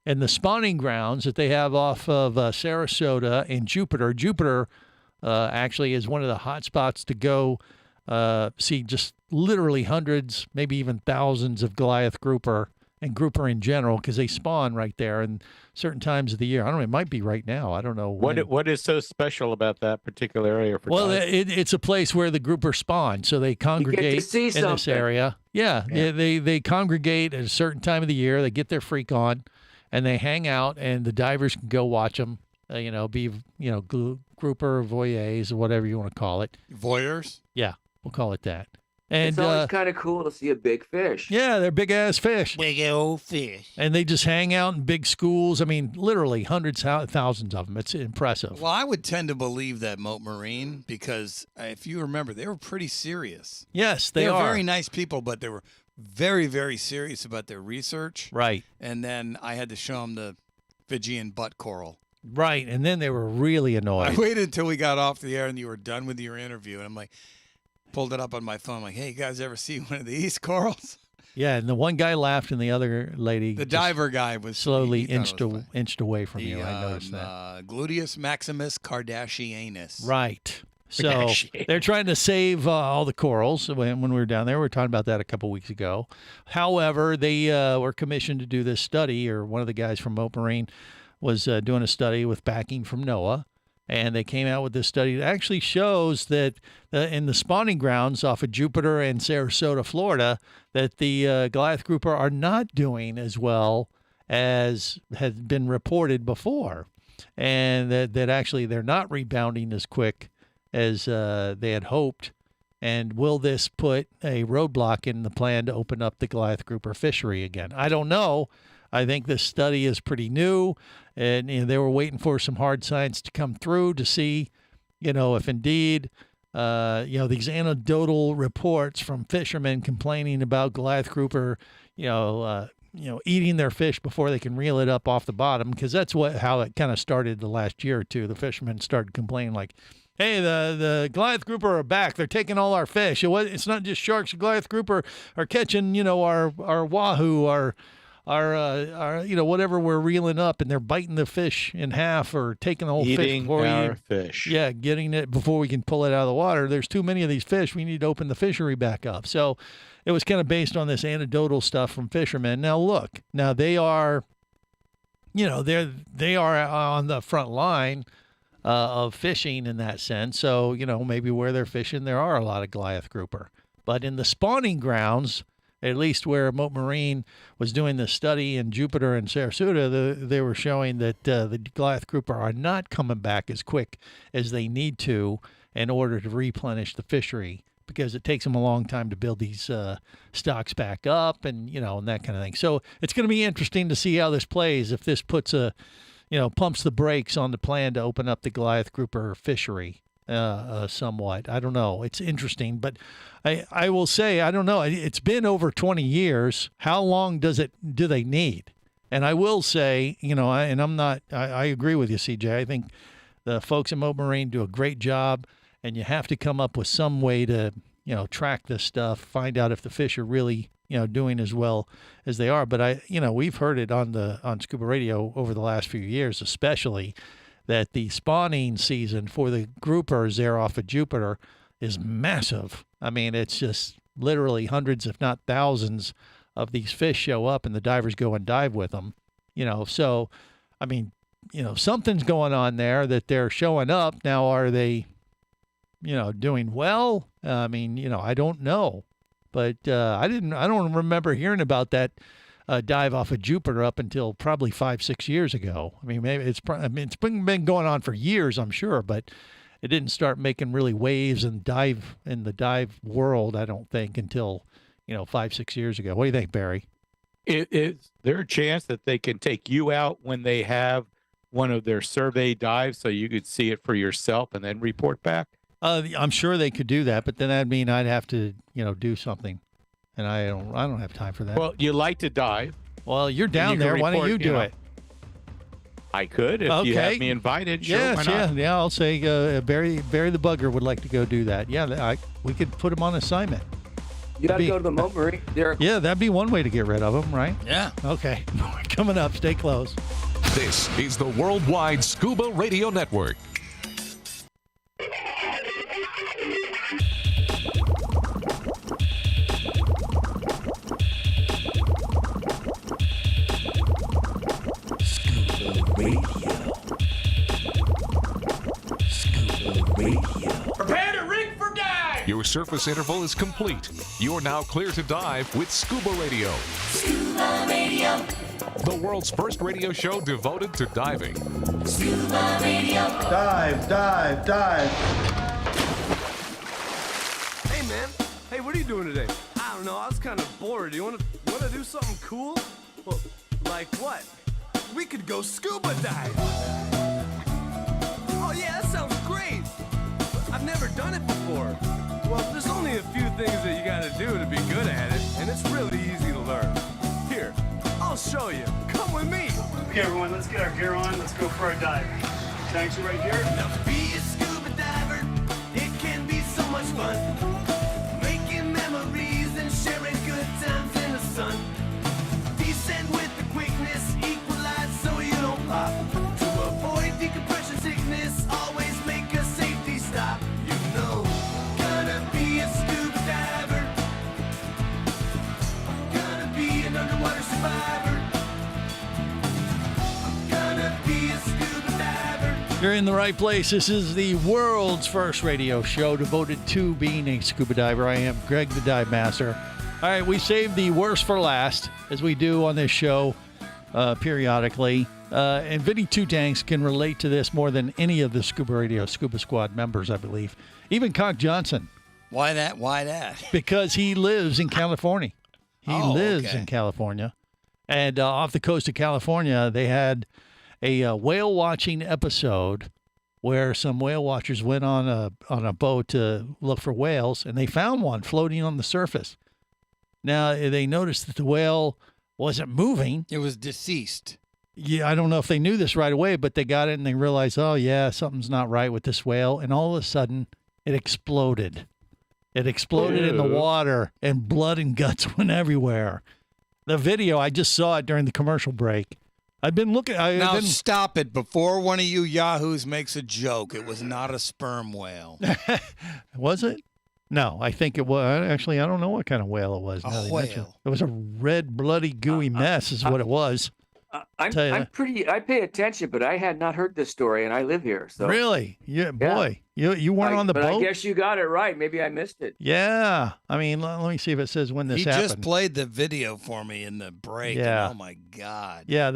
and the spawning grounds that they have off of Sarasota and Jupiter. Jupiter actually is one of the hot spots to go see just literally hundreds, maybe even thousands of Goliath grouper and grouper in general, because they spawn right there in certain times of the year. I don't know, it might be right now. I don't know. What is so special about that particular area? It's a place where the grouper spawn, so they congregate see in this area. Yeah. They congregate at a certain time of the year. They get their freak on, and they hang out, and the divers can go watch them. Grouper voyeurs or whatever you want to call it. Voyeurs? Yeah, we'll call it that. And it's always kind of cool to see a big fish. Yeah, they're big ass fish. Big old fish. And they just hang out in big schools. I mean, literally hundreds, thousands of them. It's impressive. Well, I would tend to believe that Mote Marine because if you remember, they were pretty serious. Yes, they are. Very nice people, but they were very, very serious about their research. Right. And then I had to show them the Fijian butt coral. Right, and then they were really annoyed. I waited until we got off the air and you were done with your interview, and I'm like, pulled it up on my phone, like, hey, you guys ever see one of these corals? Yeah, and the one guy laughed, and the other lady, the diver guy, was slowly inched away from you. I noticed that. Gluteus maximus kardashianus. Right. So they're trying to save all the corals. When we were down there, we were talking about that a couple weeks ago. However, they were commissioned to do this study, or one of the guys from Mote Marine was doing a study with backing from NOAA, and they came out with this study that actually shows that in the spawning grounds off of Jupiter and Sarasota, Florida, that the Goliath grouper are not doing as well as had been reported before, and that actually they're not rebounding as quick as they had hoped. And will this put a roadblock in the plan to open up the Goliath grouper fishery again? I don't know. I think this study is pretty new, and they were waiting for some hard science to come through to see, if indeed, these anecdotal reports from fishermen complaining about Goliath grouper, eating their fish before they can reel it up off the bottom, because that's how it kind of started the last year or two. The fishermen started complaining like, hey, the Goliath grouper are back. They're taking all our fish. It's not just sharks. The Goliath grouper are catching, our wahoo, our whatever we're reeling up, and they're biting the fish in half or taking the whole Eating fish. Fish. Yeah, getting it before we can pull it out of the water. There's too many of these fish. We need to open the fishery back up. So it was kind of based on this anecdotal stuff from fishermen. Now, look, they are, they are on the front line of fishing in that sense. So, maybe where they're fishing, there are a lot of Goliath grouper. But in the spawning grounds, at least where Mote Marine was doing the study in Jupiter and Sarasota, they were showing that the Goliath grouper are not coming back as quick as they need to in order to replenish the fishery, because it takes them a long time to build these stocks back up and that kind of thing. So it's going to be interesting to see how this plays, if this puts pumps the brakes on the plan to open up the Goliath grouper fishery. Somewhat. I don't know. It's interesting, but I will say, I don't know. It's been over 20 years. How long do they need? And I will say, I agree with you, CJ. I think the folks at Mote Marine do a great job, and you have to come up with some way to, track this stuff, find out if the fish are really, doing as well as they are. But we've heard it on Scuba Radio over the last few years, especially, that the spawning season for the groupers there off of Jupiter is massive. I mean, it's just literally hundreds, if not thousands, of these fish show up, and the divers go and dive with them. So, I mean, something's going on there that they're showing up. Now, are they, doing well? I mean, I don't know. But I don't remember hearing about that dive off of Jupiter up until probably 5-6 years ago. I mean, maybe it's been going on for years, I'm sure, but it didn't start making really waves and dive in the dive world, I don't think, until 5-6 years ago. What do you think, Barry? Is there a chance that they can take you out when they have one of their survey dives so you could see it for yourself and then report back? I'm sure they could do that, but then that'd mean I'd have to, do something, and I don't have time for that. Well, you like to dive. Well, you're down there. Why don't you do it? I could if you have me invited. Sure, yes, why not? Yeah. I'll say Barry the Bugger would like to go do that. Yeah, we could put him on assignment. You got to go to the Mote Marine. Yeah, that'd be one way to get rid of him, right? Yeah. Okay. Coming up. Stay close. This is the Worldwide Scuba Radio Network. Prepare to rig for dive! Your surface interval is complete. You're now clear to dive with Scuba Radio. Scuba Radio. The world's first radio show devoted to diving. Scuba Radio. Dive, dive, dive. Hey, man. Hey, what are you doing today? I don't know. I was kind of bored. You want to do something cool? Well, like what? We could go scuba dive. Oh, yeah, that sounds great. I've never done it before. Well, there's only a few things that you gotta do to be good at it, and it's really easy to learn. Here, I'll show you. Come with me. Okay, everyone, let's get our gear on. Let's go for our dive. Tanks are right here. Now, to be a scuba diver, it can be so much fun. Making memories and sharing good times in the sun. Descend with the quickness, equalize so you don't pop. To avoid decompression sickness, always make a safety stop. You know, gonna be a scuba diver. Gonna be an underwater survivor. I'm gonna be a scuba diver. You're in the right place. This is the world's first radio show devoted to being a scuba diver. I am Greg the Dive Master. All right, we saved the worst for last, as we do on this show periodically. And Vinny Two Tanks can relate to this more than any of the Scuba Radio Scuba Squad members, I believe. Even Cock Johnson. Why that? Why that? Because he lives in California. He lives in California. And off the coast of California, they had a whale watching episode where some whale watchers went on a boat to look for whales, and they found one floating on the surface. Now, they noticed that the whale wasn't moving. It was deceased. Yeah, I don't know if they knew this right away, but they got it and they realized, oh, yeah, something's not right with this whale. And all of a sudden, it exploded. It exploded in the water, and blood and guts went everywhere. The video, I just saw it during the commercial break. I've been looking. Now, stop it before one of you yahoos makes a joke. It was not a sperm whale. Was it? No, I think it was. Actually, I don't know what kind of whale it was. A whale. It was a red, bloody, gooey mess is what it was. I pay attention, but I had not heard this story, and I live here. So really, yeah, boy, you weren't on the boat. I guess you got it right. Maybe I missed it. Yeah, I mean, let me see if it says when this happened. He just played the video for me in the break. Yeah. And oh my God. Yeah,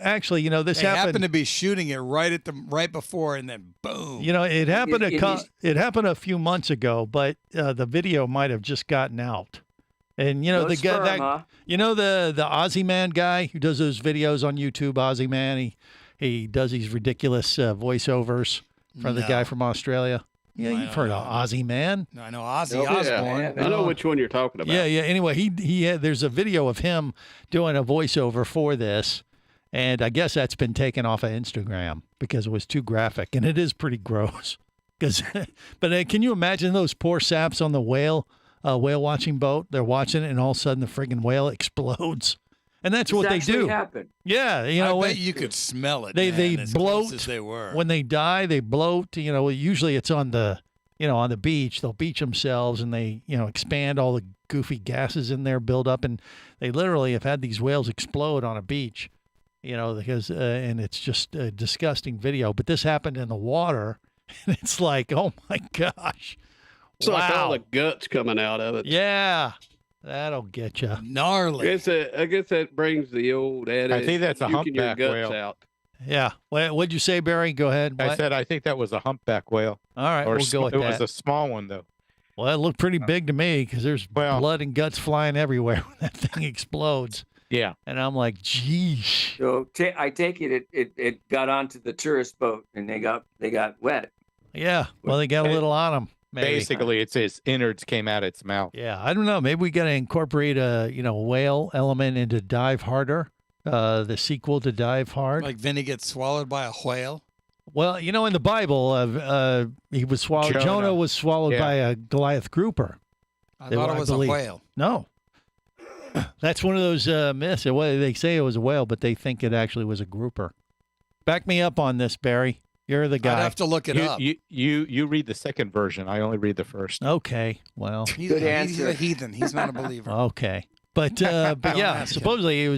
actually, this happened to be shooting it right before, and then boom. It happened. It happened a few months ago, but the video might have just gotten out. And the guy the Aussie Man guy who does those videos on YouTube, Aussie Man, he does these ridiculous voiceovers from the guy from Australia. Yeah, you've heard of Ozzy, man. No, I know Ozzy Osbourne. I know which one you're talking about. Yeah. Anyway, he had, there's a video of him doing a voiceover for this, and I guess that's been taken off of Instagram because it was too graphic, and it is pretty gross. But can you imagine those poor saps on the whale watching boat? They're watching it, and all of a sudden the friggin' whale explodes. And that's what they do. Happened. Yeah, you know, I bet you could smell it. They as bloat close as they were. when they die. They bloat. You know, usually it's on the beach. They'll beach themselves and they expand all the goofy gases in there, build up, and they literally have had these whales explode on a beach. Because and it's just a disgusting video. But this happened in the water, and it's like, oh my gosh, it's like all the guts coming out of it. Yeah. That'll get you. Gnarly. I guess that brings the old adage. I think that's a puking your humpback guts whale. out. Yeah. What'd you say, Barry? Go ahead. I said I think that was a humpback whale. All right, we'll go with that. It that. was a small one, though. Well, it looked pretty big to me because there's blood and guts flying everywhere when that thing explodes. Yeah. And I'm like, geez. So I take it got onto the tourist boat and they got wet. Yeah. Well, they got a little on them. Maybe. Basically, it's its innards came out its mouth. Yeah, I don't know. Maybe we got to incorporate a whale element into Dive Harder, the sequel to Dive Hard. Like Vinny gets swallowed by a whale. Well, in the Bible, he was swallowed. Jonah was swallowed by a Goliath grouper. I thought it was a whale. No, that's one of those myths. They say it was a whale, but they think it actually was a grouper. Back me up on this, Barry. You're the guy. I'd have to look it up. You read the second version. I only read the first. Okay. Well, he's a heathen. He's not a believer. Okay. But yeah, supposedly it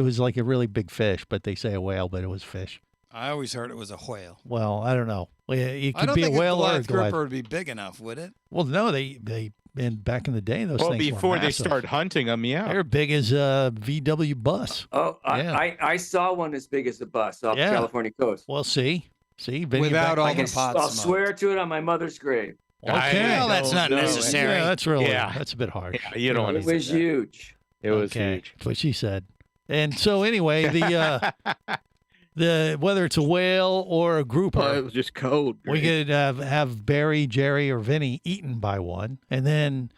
was like a really big fish, but they say a whale, but it was fish. I always heard it was a whale. Well, I don't know. It could I don't be think a whale or a Goliath Goliath. grouper would be big enough, would it? Well, no, they back in the day those things were before they massive. start hunting them, yeah. They're big as a VW bus. Oh, yeah. I saw one as big as a bus off the California coast. Well, see, Vinny, without all the pot I'll smoke. swear to it on my mother's grave. Okay, well, that's not necessary. Yeah, that's that's a bit harsh. Yeah, you don't want It to was huge. It was huge. huge. That's what she said. And so anyway, the whether it's a whale or a grouper, it was just cold. We could have Barry, Jerry, or Vinny eaten by one, and then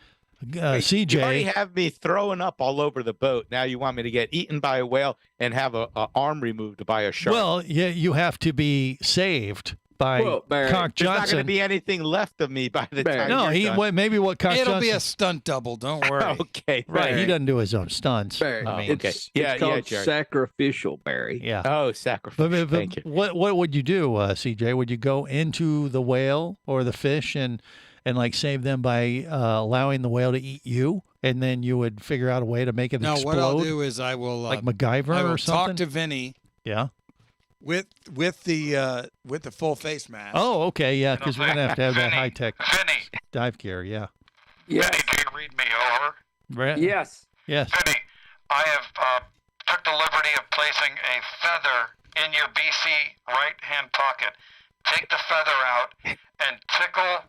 CJ. You already have me throwing up all over the boat. Now you want me to get eaten by a whale and have a arm removed by a shark? Well, yeah, you have to be saved by Barry, Cock there's not Johnson. going to be anything left of me by the time No, you're done. maybe what Cock It'll Johnson. be a stunt double. Don't worry. Okay, Right, he doesn't do his own stunts. Barry, I mean, it's called Jerry. sacrificial, Barry. yeah. Oh, sacrifice. But Thank you. What would you do, CJ? Would you go into the whale or the fish and like save them by allowing the whale to eat you, and then you would figure out a way to make it No, explode? what I'll do is I will like MacGyver I will or something. talk to Vinny. Yeah. With the full face mask. Oh, okay, yeah, because we're gonna have to have that high tech dive gear. Yeah. Yes. Can you read me over? Right. Yes. Yes. Vinny, I have took the liberty of placing a feather in your BC right-hand pocket. Take the feather out and tickle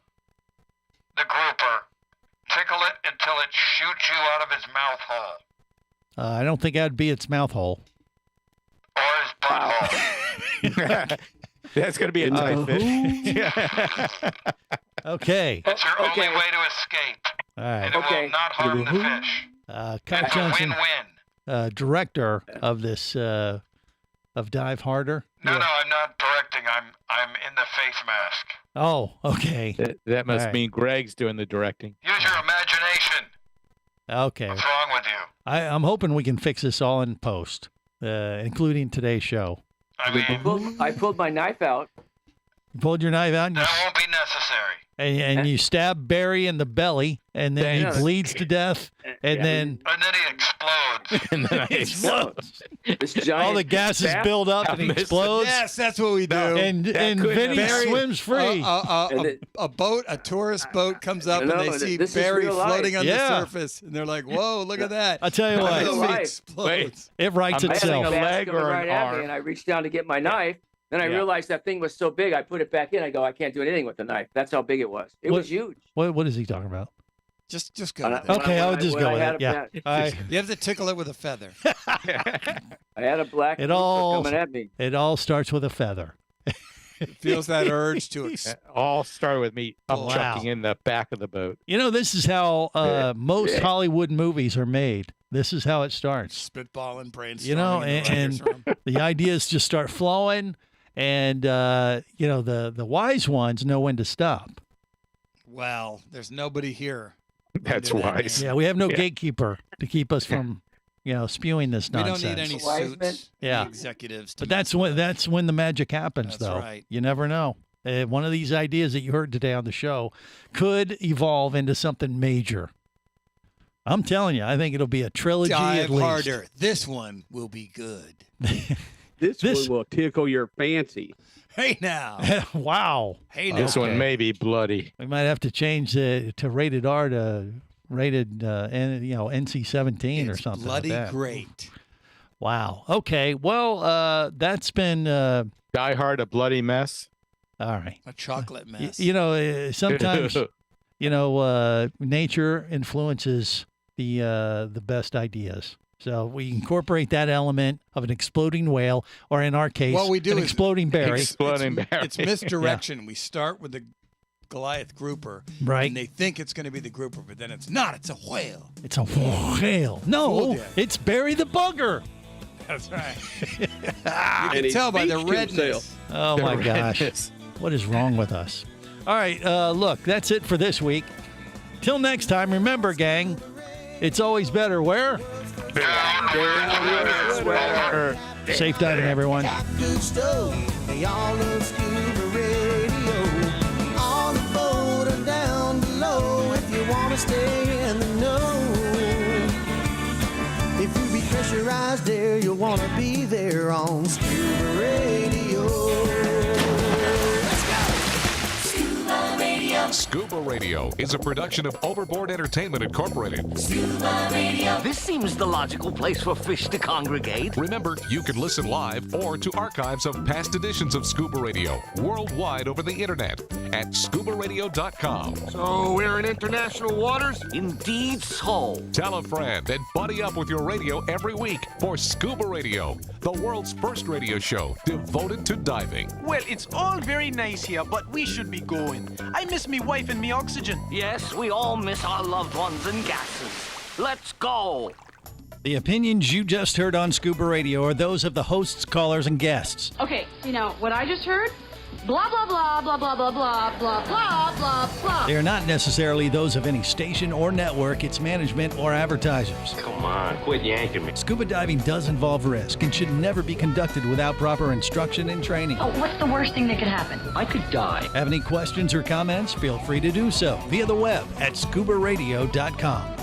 the grouper. Tickle it until it shoots you out of his mouth hole I don't think that'd be its mouth hole. or his butthole. That's going to be a tight fit. Okay. It's your only way to escape, All right. and it will not harm the fish. Cock It's a Johnson, win-win. director of this of Dive Harder. No, I'm not directing. I'm in the face mask. Oh, okay. That must All right. mean Greg's doing the directing. Use your imagination. Okay. What's wrong with you? I'm hoping we can fix this all in post, including today's show. I mean, I pulled my knife out. You pulled your knife out and that won't be necessary. and you stab Barry in the belly, and then Yeah. he bleeds to death, and then And then he explodes. And then I explodes. This giant All the gases sap. build up and he explodes. Yes, that's what we do. And Vinny Barry- swims free. A tourist boat comes up No, and they see this is Barry real life. floating on Yeah. the surface, and they're like, "Whoa, look at that!" I tell you And what. then he Wait. explodes. It writes I'm itself. a leg Coming or right an at arm? me, and I reached down to get my knife. Then I realized that thing was so big, I put it back in. I go, I can't do anything with the knife. That's how big it was. It was huge. What is he talking about? Just go. When with I- it. when Okay, I- I'll when just I- go when with I had it. a- Yeah. You have to tickle it with a feather. I had a black It grouper all coming at me. It all starts with a feather. feels that urge to. It all started with me chucking in the back of the boat. You know, this is how most Hollywood movies are made. This is how it starts. Spitballing, brainstorming. You know, and the ideas just start flowing, and you know, the wise ones know when to stop. Well, there's nobody here. That's wise. Yeah, we have no gatekeeper to keep us from, you know, spewing this nonsense. We don't need any suits. Yeah, any executives. But that's when the magic happens, That's though. right. You never know. One of these ideas that you heard today on the show could evolve into something major. I'm telling you, I think it'll be a trilogy Dive at least. harder. This one will be good. This one will tickle your fancy. Hey now. Wow. Hey now. This one may be bloody. We might have to change it to rated R to rated NC-17 or something. Bloody like that. great. Wow. Okay. Well, that's been Die Hard, a bloody mess. All right. A chocolate mess. You know, sometimes nature influences the best ideas. So we incorporate that element of an exploding whale, or in our case, what we do an is exploding berry. It's misdirection. We start with the Goliath grouper, Right. And they think it's going to be the grouper, but then it's not. It's a whale. It's a whale. No, Fooled ya. it's Barry the Bugger. That's right. You can tell by the redness. Oh my gosh. What is wrong with us? All right, look, that's it for this week. Till next time, remember, gang, it's always better where? Safe diving, everyone. Good stuff. They all love Scuba Radio. On the boat or down below, if you want to stay in the know. If you be pressurized there, you'll want to be there on Scuba Radio. Scuba Radio is a production of Overboard Entertainment Incorporated. Scuba Radio. This seems the logical place for fish to congregate. Remember, you can listen live or to archives of past editions of Scuba Radio worldwide over the internet at ScubaRadio.com. So we're in international waters? Indeed so. Tell a friend and buddy up with your radio every week for Scuba Radio, the world's first radio show devoted to diving. Well, it's all very nice here, but we should be going. I miss me wife and me oxygen. Yes, we all miss our loved ones and gases. Let's go. The opinions you just heard on Scuba Radio are those of the hosts, callers, and guests. Okay, you know, what I just heard? Blah, blah, blah, blah, blah, blah, blah, blah, blah, blah, blah. They are not necessarily those of any station or network, its management, or advertisers. Come on, quit yanking me. Scuba diving does involve risk and should never be conducted without proper instruction and training. Oh, what's the worst thing that could happen? I could die. Have any questions or comments? Feel free to do so via the web at ScubaRadio.com.